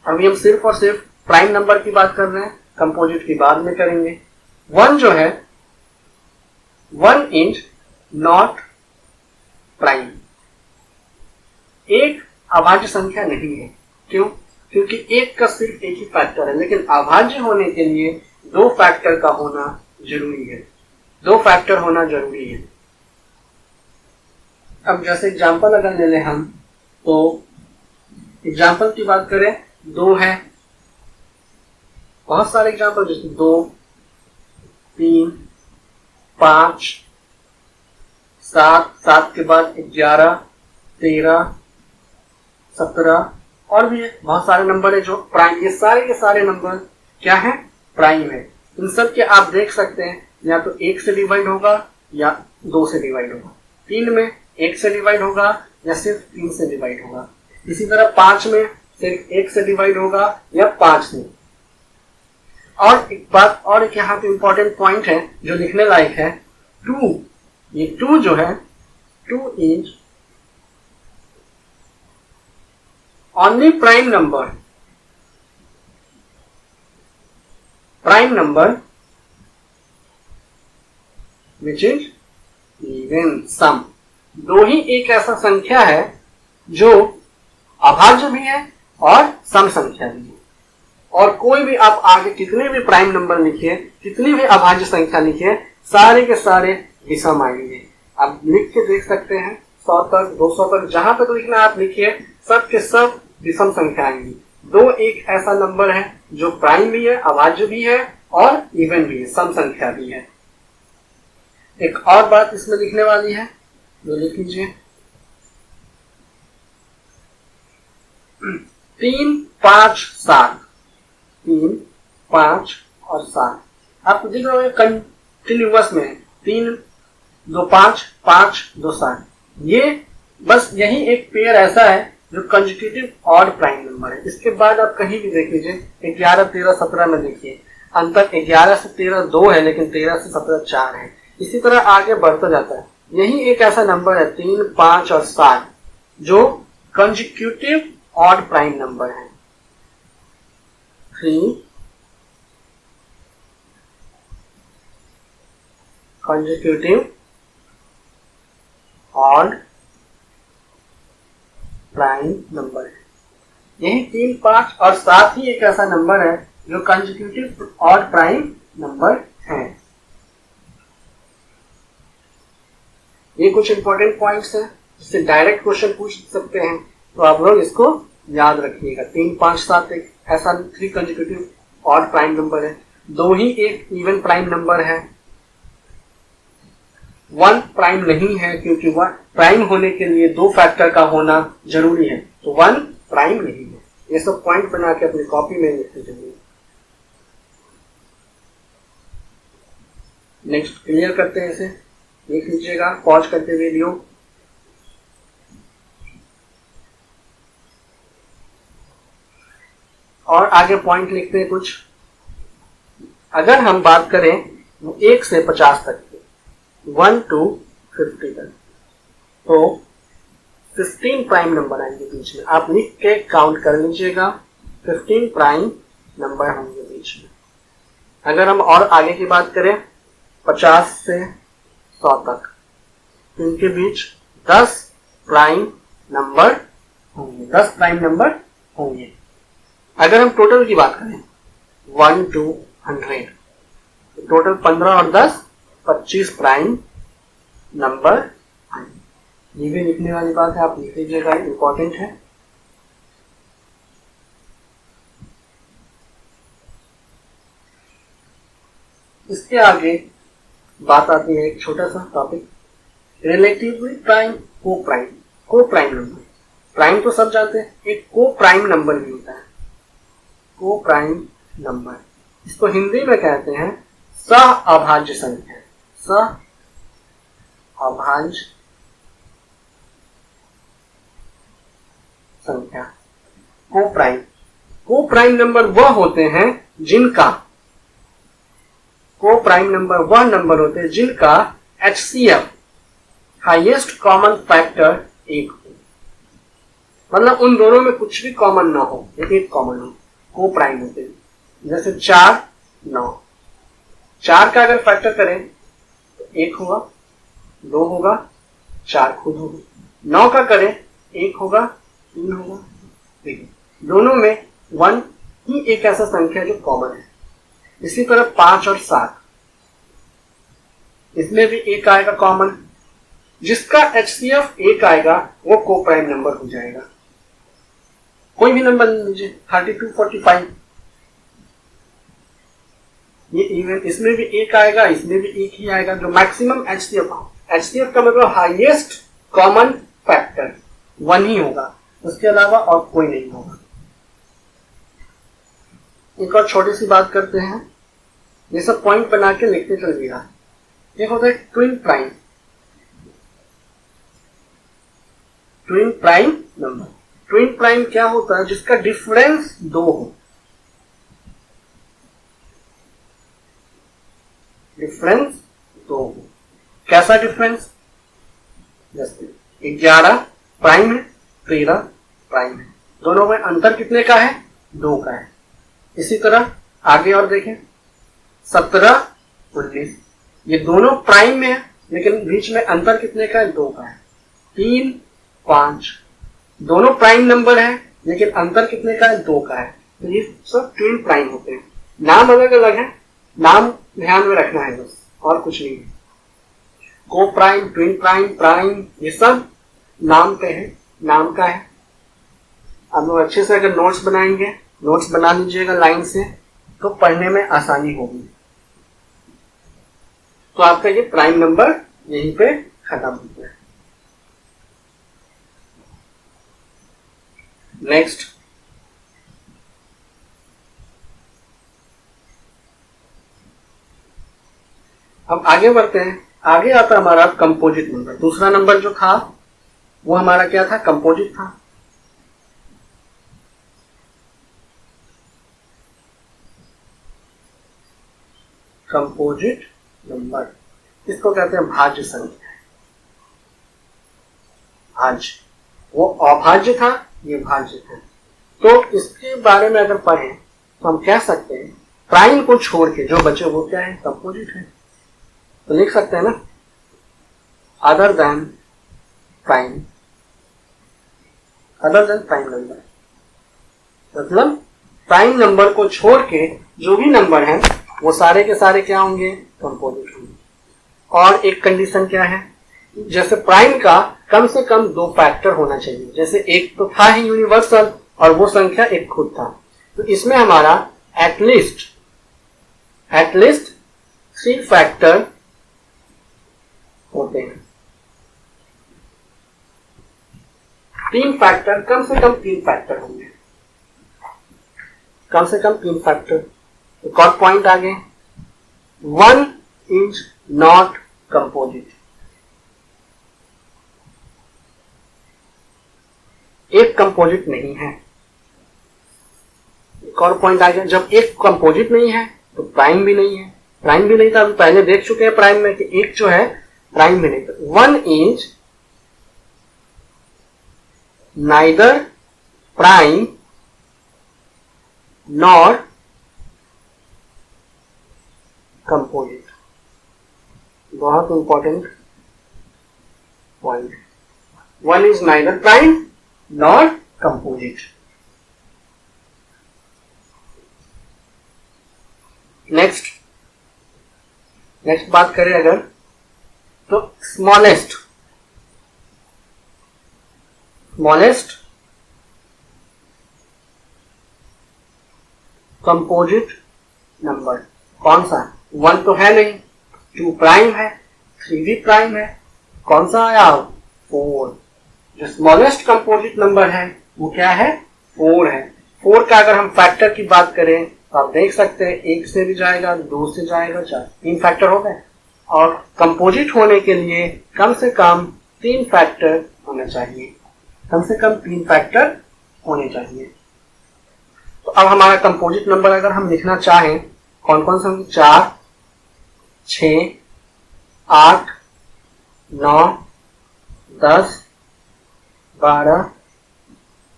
अभी हम सिर्फ और सिर्फ प्राइम नंबर की बात कर रहे हैं, कंपोजिट की बाद में करेंगे। 1 जो है 1 इज नॉट प्राइम, एक अभाज्य संख्या नहीं है। क्यों? क्योंकि एक का सिर्फ एक ही फैक्टर है, लेकिन अभाज्य होने के लिए दो फैक्टर का होना जरूरी है, दो फैक्टर होना जरूरी है। अब जैसे एग्जांपल अगर ले लें हम, तो एग्जांपल की बात करें, 2 है, बहुत सारे एग्जांपल जैसे 2, 3, 5, 7 के बाद 11, 13, 17 और भी बहुत सारे नंबर है जो प्राइम, ये सारे के सारे नंबर क्या है? प्राइम है। इन सब के आप देख सकते हैं या तो 1 से डिवाइड होगा या 2 से डिवाइड होगा। 3 में 1 से डिवाइड होगा या सिर्फ 3 से डिवाइड होगा। इसी तरह 5 में सिर्फ 1 से डिवाइड होगा या 5 से। और एक बात और एक यहाँ पे इंपॉर्टेंट पॉइंट है जो लिखने लायक है, 2, ये 2 जो है 2 is only prime number which is even sum। दो ही एक ऐसा संख्या है जो अभाज्य भी है और सम संख्या भी है। और कोई भी आप आगे कितने भी प्राइम नंबर लिखिए, कितनी भी अभाज्य संख्या लिखिए, सारे के सारे विषम आएंगे। आप लिख के देख सकते हैं 100 तक 200 तक जहां तक लिखना आप लिखिए, सब के सब विषम संख्या आएंगी। 2 एक ऐसा नंबर है जो प्राइम भी है, अभाज्य भी है और इवन भी है, सम संख्या भी है। एक और बात इसमें लिखने वाली है, जो लिख लीजिए, 3, 5, 7, 3, 5 और 7 आप देख रहे हो कंटिन्यूअस में 3, 2, 5, 5, 2, 7। ये बस यही एक पेयर ऐसा है जो कंसेक्यूटिव ऑड प्राइम नंबर है। इसके बाद आप कहीं भी देख लीजिए, 11, 13, 17 में देखिए, अंतर 11 से 13 2 है, लेकिन 13 से 17 4 है। इसी तरह आगे बढ़ता जाता है। यही एक ऐसा नंबर है 3, 5 और 7 जो कंसेक्यूटिव ऑड प्राइम नंबर है। 3 कंसेक्यूटिव ऑड प्राइम नंबर है। यही 3, 5 और 7 ही एक ऐसा नंबर है जो कंसेक्यूटिव ऑड प्राइम नंबर है। ये कुछ इंपॉर्टेंट पॉइंट्स हैं जिससे डायरेक्ट क्वेश्चन पूछ सकते हैं, तो आप लोग इसको याद रखिएगा। 3, 5, 7 एक ऐसा 3 कंसेक्यूटिव ऑड प्राइम नंबर है। 2 ही एक इवन प्राइम नंबर है। 1 प्राइम नहीं है क्योंकि 1 प्राइम होने के लिए 2 फैक्टर का होना जरूरी है, तो 1 प्राइम नहीं है। ये सब पॉइंट बना के अपनी कॉपी में लिख लीजिए। नेक्स्ट क्लियर करते हैं, इसे लिख लीजिएगा पॉज करते हुए वीडियो। और आगे पॉइंट लिखते हैं कुछ। अगर हम बात करें 1 से 50 तक, 1 to 50 तक, तो 15 प्राइम नंबर आएंगे बीच में। आप लिख के काउंट कर लीजिएगा, 15 प्राइम नंबर होंगे बीच में। अगर हम और आगे की बात करें 50 से 100 तक, तो इनके बीच 10 प्राइम नंबर होंगे, 10 प्राइम नंबर होंगे। अगर हम टोटल की बात करें 1 to 100, टोटल 15 और 10 25 प्राइम नंबर आएंगे। ये भी लिखने वाली बात है, आप लिख लीजिएगा, इंपॉर्टेंट है। इसके आगे बात आती है एक छोटा सा टॉपिक, रिलेटिवली प्राइम, को प्राइम। को प्राइम नंबर, प्राइम तो सब जानते हैं, एक को प्राइम नंबर भी होता है। को प्राइम नंबर, इसको हिंदी में कहते हैं सह अभाज्य संख्या। सह अभाज्य संख्या, को प्राइम। को प्राइम नंबर वह होते हैं जिनका, को प्राइम नंबर वह नंबर होते हैं जिनका HCF, हाईएस्ट कॉमन फैक्टर, 1 हो। मतलब उन दोनों में कुछ भी कॉमन ना हो, एक कॉमन हो, को प्राइम होते हैं। जैसे 4 9, 4 का अगर फैक्टर करें तो 1 होगा, 2 होगा, 4 खुद होगा। 9 का करें 1 होगा, 3 होगा, 3। दोनों में 1 ही एक ऐसा संख्या जो कॉमन है। इसी तरह 5 और 7, इसमें भी 1 आएगा कॉमन। जिसका HCF 1 आएगा वो को प्राइम नंबर हो जाएगा। कोई भी नंबर लीजिए, 32 45, ये इवन, इसमें भी 1 आएगा, इसमें भी 1 ही आएगा, जो मैक्सिमम HCF का मतलब हाईएस्ट कॉमन फैक्टर 1 ही होगा, उसके अलावा और कोई नहीं होगा। एक और छोटी सी बात करते हैं, ये सब पॉइंट बना के लिखते चलिएगा। एक होता है twin prime. Twin prime number, twin prime क्या होता है? जिसका डिफरेंस 2 हो। डिफरेंस 2 हो। कैसा डिफरेंस? जैसे 11 प्राइम है, 13 प्राइम है, दोनों में अंतर कितने का है? 2 का है। इसी तरह आगे और देखें, 17 19, ये दोनों प्राइम में है, लेकिन बीच में अंतर कितने का है? 2 का है। 3 5, दोनों प्राइम नंबर है, लेकिन अंतर कितने का है? 2 का है। तो ये सब ट्विन प्राइम होते हैं। नाम अलग अलग है, नाम ध्यान में रखना है बस, और कुछ नहीं है। को प्राइम, ट्विन प्राइम, प्राइम, ये सब नाम पे है, नाम का है। आप लोग अच्छे से अगर नोट्स बनाएंगे, नोट्स बना लीजिएगा लाइन से, तो पढ़ने में आसानी होगी। तो आपका ये प्राइम नंबर यहीं पे खत्म होता है। नेक्स्ट, अब आगे बढ़ते हैं। आगे आता है हमारा कंपोजिट नंबर। दूसरा नंबर जो था वो हमारा क्या था? कंपोजिट था। कंपोजिट नंबर, इसको कहते हैं भाज्य संख्या। भाज्य, वो अभाज्य था, ये भाज्य था। तो इसके बारे में अगर पढ़ें तो हम कह सकते हैं प्राइम को छोड़ के जो बचे वो क्या है? कंपोजिट है। तो लिख सकते हैं ना, other than prime, other than prime number, मतलब प्राइम नंबर को छोड़ के जो भी नंबर है वो सारे के सारे क्या होंगे? कंपोजिट होंगे। और एक कंडीशन क्या है? जैसे प्राइम का कम से कम 2 फैक्टर होना चाहिए। जैसे एक तो था ही यूनिवर्सल, और वो संख्या एक खुद था, तो इसमें हमारा एटलीस्ट 3 फैक्टर होते हैं। 3 फैक्टर, कम से कम 3 फैक्टर होंगे, कम से कम 3 फैक्टर। एक और पॉइंट आगे, 1 इज नॉट कंपोजिट। एक कंपोजिट नहीं है। एक और पॉइंट आ गया, जब एक कंपोजिट नहीं है तो प्राइम भी नहीं है। प्राइम भी नहीं था, अभी पहले देख चुके हैं प्राइम में कि एक जो है प्राइम भी नहीं था। 1 is neither prime nor composite. बहुत important point. 1 is neither prime nor composite. Next बात करें अगर, तो स्मॉलेस्ट कंपोजिट नंबर कौन सा है? 1 तो है नहीं, 2 प्राइम है, 3 भी प्राइम है, कौन सा आया? 4। जो स्मॉलेस्ट कंपोजिट नंबर है वो क्या है? 4 है। 4 का अगर हम फैक्टर की बात करें तो आप देख सकते हैं 1 से भी जाएगा, 2 से जाएगा, 4, 3 फैक्टर हो गए। और कंपोजिट होने के लिए कम से कम 3 फैक्टर होने चाहिए, कम से कम 3 फैक्टर होने चाहिए। तो अब हमारा कंपोजिट नंबर अगर हम लिखना चाहें, कौन कौन सा? 4, 6, 8, 9, 10, 12,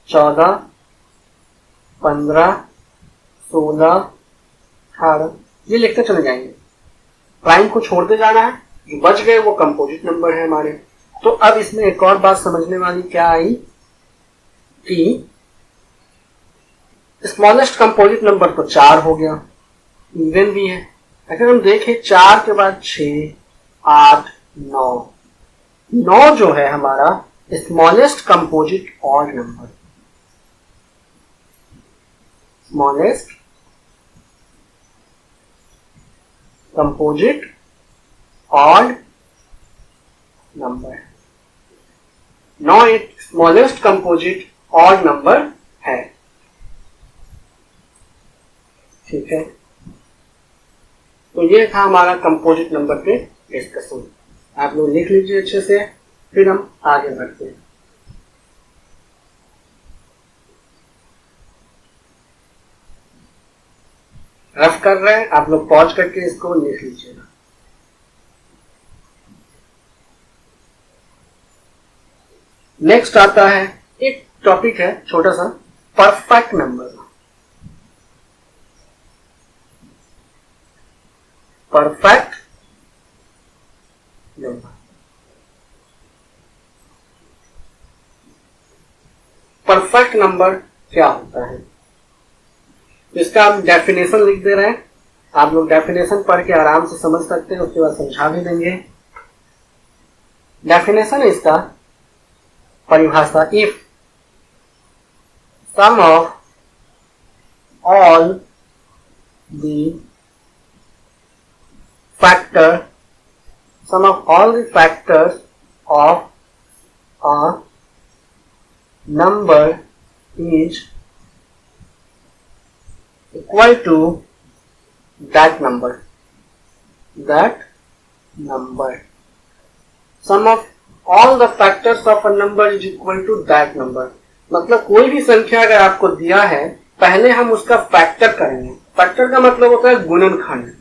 14, 15, 16, 18, ये लिखते चले जाएंगे। प्राइम को छोड़ते जाना है, जो बच गए वो कंपोजिट नंबर है हमारे। तो अब इसमें एक और बात समझने वाली क्या आई कि स्मॉलेस्ट कंपोजिट नंबर तो 4 हो गया, इवन भी है। अगर हम देखें 4 के बाद 6, 8, 9 जो है हमारा smallest composite odd number, smallest composite odd number. 9 एक स्मॉलेस्ट कंपोजिट ऑड नंबर है। ठीक है, तो ये था हमारा कंपोजिट नंबर पे डिस्कशन। आप लोग लिख लीजिए अच्छे से, फिर हम आगे बढ़ते हैं। रफ कर रहे हैं, आप लोग पॉज करके इसको लिख लीजिएगा। नेक्स्ट आता है, एक टॉपिक है छोटा सा, perfect number. Perfect number, perfect number क्या होता है? इसका हम डेफिनेशन लिख दे रहे हैं, आप लोग डेफिनेशन पढ़ के आराम से समझ सकते हैं, उसके बाद समझा भी देंगे। डेफिनेशन है इसका, परिभाषा, if sum of all the factor, sum of all the factors of a number is equal to that number. Sum of all the factors of a number is equal to that number. मतलब कोई भी संख्या अगर आपको दिया है, पहले हम उसका फैक्टर करेंगे। फैक्टर का मतलब होता है गुणनखंड,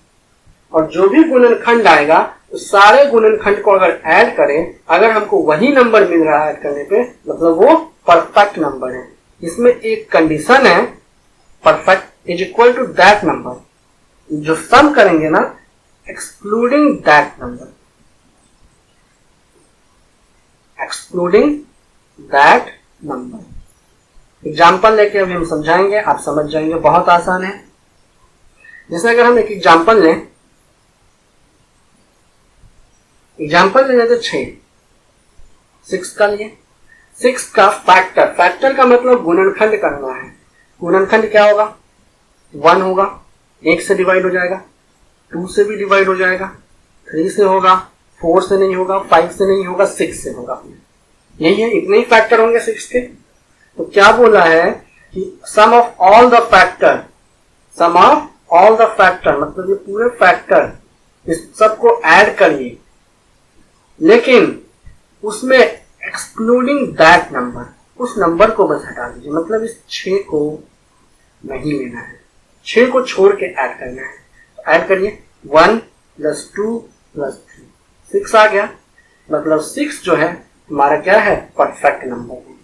और जो भी गुणनखंड आएगा उस सारे गुणनखंड को अगर ऐड करें, अगर हमको वही नंबर मिल रहा है ऐड करने पे, मतलब वो परफेक्ट नंबर है। इसमें एक कंडीशन है, perfect is equal to that number, जो सम करेंगे ना, excluding that number, excluding that number. Example लेके अभी हम समझाएंगे, आप समझ जाएंगे, बहुत आसान है। जैसे अगर हम एक एग्जाम्पल लें, एग्जाम्पल लेने तो 6 का लिए, 6 का फैक्टर, फैक्टर का मतलब गुणनखंड करना है। गुणनखंड क्या होगा? 1 होगा, 1 से डिवाइड हो जाएगा, 2 से भी डिवाइड हो जाएगा, 3 से होगा, 4 से नहीं होगा, 5 से नहीं होगा, 6 से होगा। यही है, इतने ही फैक्टर होंगे 6 के। तो क्या बोला है कि sum of all the factor, sum of all the factor मतलब ये पूरे फैक्टर, इस सबको ऐड करिए, लेकिन उसमें एक्सक्लूडिंग दैट नंबर, उस नंबर को बस हटा दीजिए। मतलब इस 6 को नहीं लेना है, 6 को छोड़ के ऐड करना है। तो ऐड करिए, 1 + 2 + 3, 6 आ गया। मतलब 6 जो है हमारा क्या है? परफेक्ट नंबर है।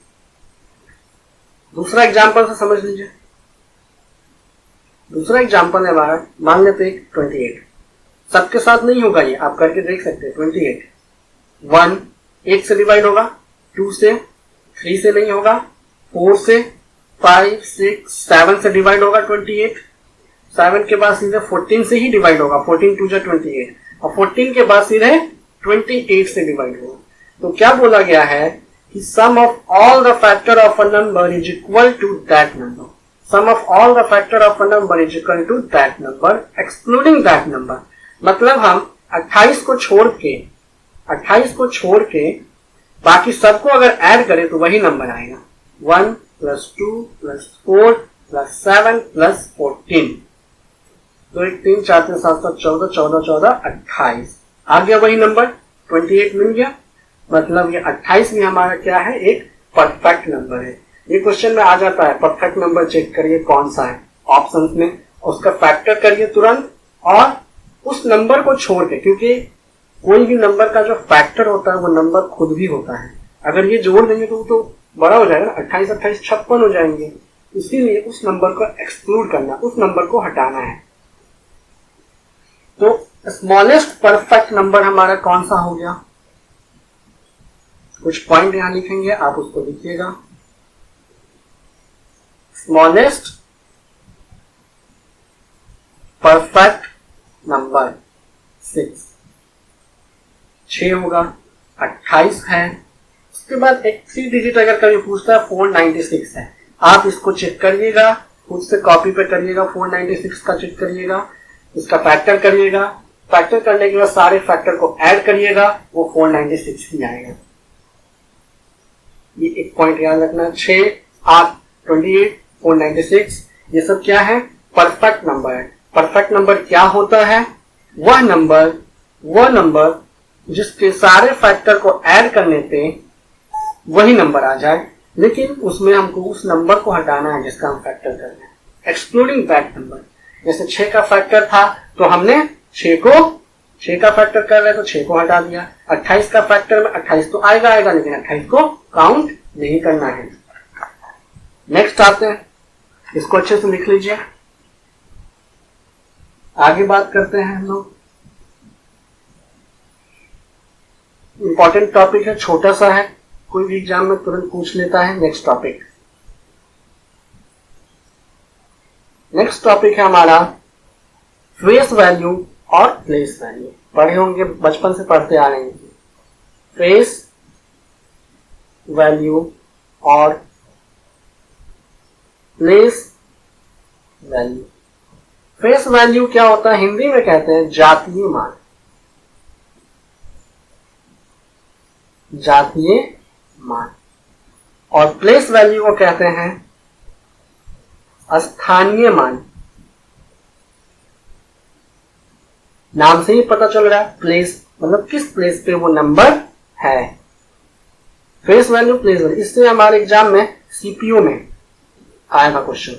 दूसरा एग्जाम्पल से समझ लीजिए। दूसरा एग्जाम्पल है हमारा, मान लेते हैं 28। सबके साथ नहीं होगा ये, आप करके देख सकते हैं। 28 1 से डिवाइड होगा, 2 से, 3 से नहीं होगा, 4 से 5 6 7 से डिवाइड होगा 28, 7 के बाद सीधे 14 से ही डिवाइड होगा, 14 2 28, और 14 के बाद सीधे 28 से डिवाइड होगा। तो क्या बोला गया है कि sum of all the factor of a number is equal to that number, sum of all the factor of a number is equal to that number excluding that number. मतलब हम 28 को छोड़ के बाकी सबको अगर ऐड करें तो वही नंबर आएगा, 1 + 2 + 4 + 7 + 14। तो 1 3 4 3 7 7 14 14 14 28 आ गया, वही नंबर 28 मिल गया। मतलब ये 28 में हमारा क्या है, एक परफेक्ट नंबर है। ये क्वेश्चन में आ जाता है, परफेक्ट नंबर चेक करिए कौन सा है ऑप्शंस में, उसका फैक्टर करिए तुरंत, और उस नंबर को छोड़ के, क्योंकि कोई भी नंबर का जो फैक्टर होता है वो नंबर खुद भी होता है, अगर ये जोड़ देंगे तो वो तो बड़ा हो जाएगा ना, 28 28 56 हो जाएंगे। इसीलिए उस नंबर को एक्सक्लूड करना, उस नंबर को हटाना है। तो स्मॉलेस्ट परफेक्ट नंबर हमारा कौन सा हो गया, कुछ पॉइंट यहां लिखेंगे, आप उसको लिखिएगा। स्मॉलेस्ट परफेक्ट नंबर 6 होगा, 28 है। उसके बाद एक 3 डिजिट अगर कभी पूछता है 496 है, आप इसको चेक करिएगा, खुद से कॉपी पे करिएगा, 496 का चेक करिएगा, इसका फैक्टर करिएगा, फैक्टर करने के बाद सारे फैक्टर को ऐड करिएगा, वो 496 ही आएगा। ये एक पॉइंट याद रखना, 6 8 28 496 ये सब क्या है, परफेक्ट नंबर है। परफेक्ट नंबर क्या होता है, वह नंबर जिसके सारे फैक्टर को ऐड करने पे वही नंबर आ जाए, लेकिन उसमें हमको उस नंबर को हटाना है जिसका हम फैक्टर कर रहे हैं, एक्सक्लूडिंग दैट नंबर। जैसे 6 का फैक्टर था तो हमने 6 का फैक्टर कर रहे हैं तो 6 को हटा दिया। 28 का फैक्टर में 28 तो आएगा, लेकिन 28 को काउंट नहीं करना है। नेक्स्ट आते हैं, इसको अच्छे से लिख लीजिए, आगे बात करते हैं हम लोग। इंपॉर्टेंट टॉपिक है, छोटा सा है, कोई भी एग्जाम में तुरंत पूछ लेता है। नेक्स्ट टॉपिक है हमारा फेस वैल्यू और प्लेस वैल्यू। पढ़े होंगे, बचपन से पढ़ते आ रहे हैं, फेस वैल्यू और प्लेस वैल्यू। फेस वैल्यू क्या होता है, हिंदी में कहते हैं जातीय मान, और प्लेस वैल्यू को कहते हैं स्थानीय मान। नाम से ही पता चल रहा है, प्लेस मतलब किस प्लेस पे वो नंबर है। फेस वैल्यू, प्लेस वैल्यू, इससे हमारे एग्जाम में सीपीओ में आया था क्वेश्चन,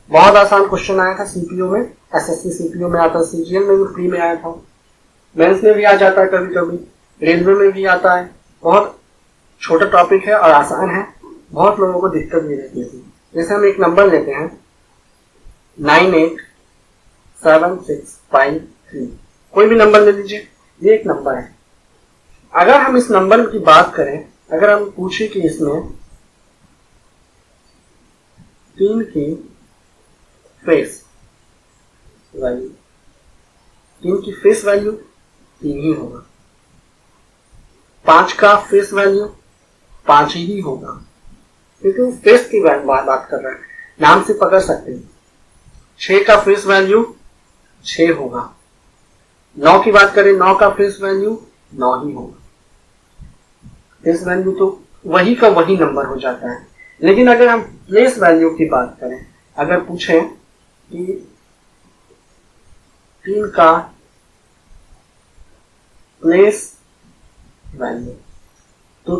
बहुत आसान क्वेश्चन आया था सीपीओ में, एसएससी सीपीओ में आता है, सीजीएल में भी प्री में आया था, मेंस में भी आ जाता है, कभी कभी रेलवे में भी आता है। बहुत छोटा टॉपिक है और आसान है, बहुत लोगों को दिक्कत भी रहती है। जैसे हम एक नंबर लेते हैं 98765 कोई भी नंबर ले लीजिए, ये एक नंबर है। अगर हम इस नंबर की बात करें, अगर हम पूछे कि इसमें 3 की फेस वैल्यू, 3 की फेस वैल्यू 3 ही होगा, 5 का फेस वैल्यू 5 ही होगा, क्योंकि वो फेस की बात कर रहा है, नाम से पकड़ सकते हैं। 6 का फेस वैल्यू 6 होगा, 9 की बात करें, 9 का फेस वैल्यू 9 ही होगा। फेस वैल्यू तो वही का वही नंबर हो जाता है। लेकिन अगर हम प्लेस वैल्यू की बात करें, अगर पूछें कि 3 का प्लेस वैल्यू, तो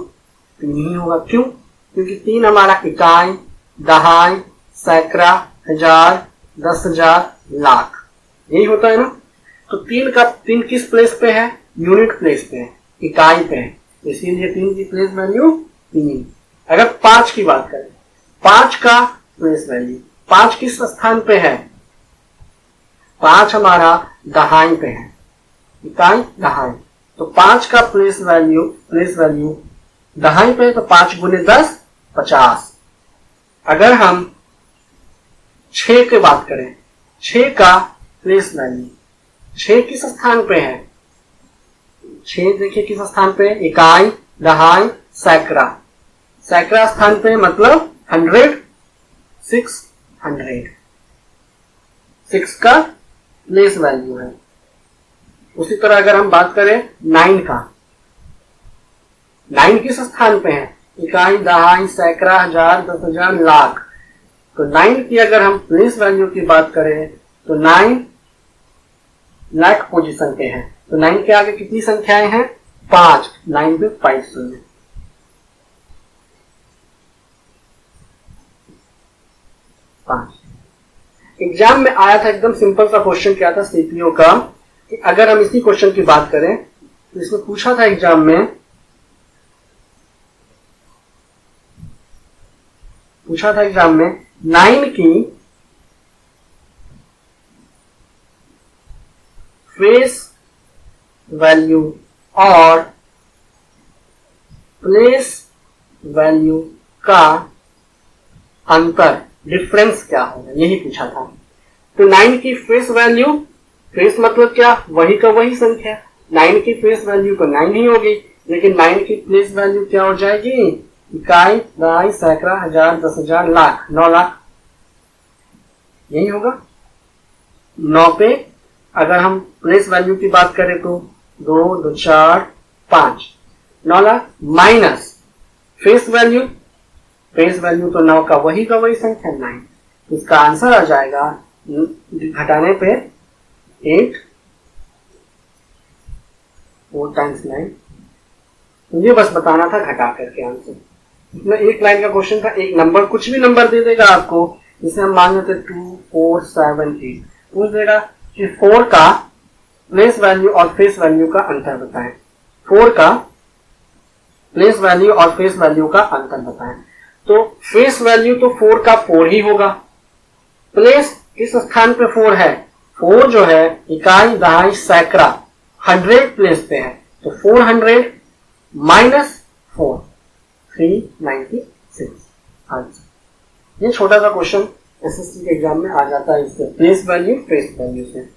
3 ही होगा। क्यों? क्योंकि 3 हमारा इकाई, दहाई, सैकड़ा, हजार, 10,000, लाख, यही होता है ना। तो 3 किस प्लेस पे है, यूनिट प्लेस पे है, इकाई पे है, इसीलिए 3 की प्लेस वैल्यू 3। अगर 5 की बात करें, 5 का प्लेस वैल्यू, 5 किस स्थान पे है, 5 हमारा दहाई पे है, इकाई दहाई, तो 5 का प्लेस वैल्यू दहाई पे है, तो 5 × 10 50, अगर हम 6 की बात करें, 6 का प्लेस वैल्यू, 6 किस स्थान पे है? 6 देखिए किस स्थान पे, इकाई, दहाई, सैकड़ा। सैकड़ा स्थान पे मतलब 100, 600, 6 का प्लेस वैल्यू है। उसी तरह अगर हम बात करें 9 का, 9 किस स्थान पे है? इकाई, दहाई, सैकड़ा, हजार, 10,000, लाख। तो 9 की अगर हम प्लेस वैल्यू की बात करें तो 9 लाख पोजीशन पे है। तो 9 के आगे कितनी संख्याएं हैं? 5। 9 पे 5 शून्य। एग्जाम में आया था, एकदम सिंपल सा क्वेश्चन क्या था सीपीओ का, कि अगर हम इसी क्वेश्चन की बात करें तो इसमें पूछा था एग्जाम में, 9 की फेस वैल्यू और प्लेस वैल्यू का अंतर, डिफरेंस क्या होगा, यही पूछा था। तो 9 की फेस वैल्यू, फेस मतलब क्या? वही का वही संख्या। 9 की फेस वैल्यू तो 9 ही होगी, लेकिन 9 की प्लेस वैल्यू क्या हो जाएगी? इकाई, दहाई, सैकड़ा, हजार, 10,000, लाख, 9 लाख, यही होगा। 9 पे अगर हम प्लेस वैल्यू की बात करें तो 2, 2, 4, 5, 9 lakh, minus face value, face value तो 9 का वही संख्या 9। तो इसका आंसर आ जाएगा, घटाने पे 8, 4 टाइम्स 9। ये बस बताना था घटा करके आंसर। इसमें एक लाइन का क्वेश्चन था, एक नंबर, कुछ भी नंबर दे देगा आपको, जिसे हम मान लेते 2, 4, 7, 8, पूछ देगा कि 4 का प्लेस वैल्यू और फेस वैल्यू का अंतर बताएं। 4 का प्लेस वैल्यू और फेस वैल्यू का अंतर बताएं। तो फेस वैल्यू तो 4 का 4 ही होगा। प्लेस किस स्थान पे 4 है? 4 जो है इकाई, दहाई, सैकड़ा, 100 प्लेस पे है। तो 400 माइनस 4, 396 आंसर। ये छोटा सा क्वेश्चन एसएससी के एग्जाम में आ जाता है, इससे प्लेस वैल्यू फेस वैल्यू से।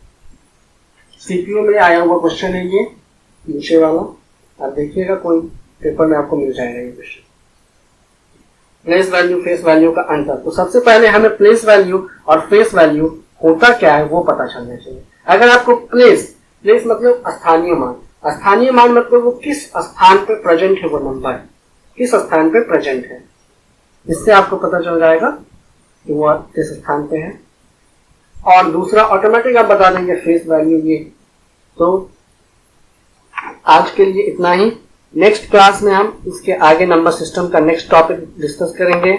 सीपीओ में आया हुआ क्वेश्चन है ये नीचे वाला, आप देखिएगा कोई पेपर में आपको मिल जाएगा ये question. Place value face value का अंतर। तो सबसे पहले हमें प्लेस वैल्यू और फेस वैल्यू होता क्या है वो पता चलना चाहिए। अगर आपको प्लेस मतलब स्थानीय मान, स्थानीय मान मतलब वो किस स्थान पे प्रेजेंट है, वो नंबर किस स्थान पे प्रेजेंट है, इससे आपको पता चल जाएगा कि वो किस स्थान पे है। और दूसरा ऑटोमेटिक आप बता देंगे फेस वैल्यू ये। तो आज के लिए इतना ही। नेक्स्ट क्लास में हम इसके आगे नंबर सिस्टम का नेक्स्ट टॉपिक डिस्कस करेंगे।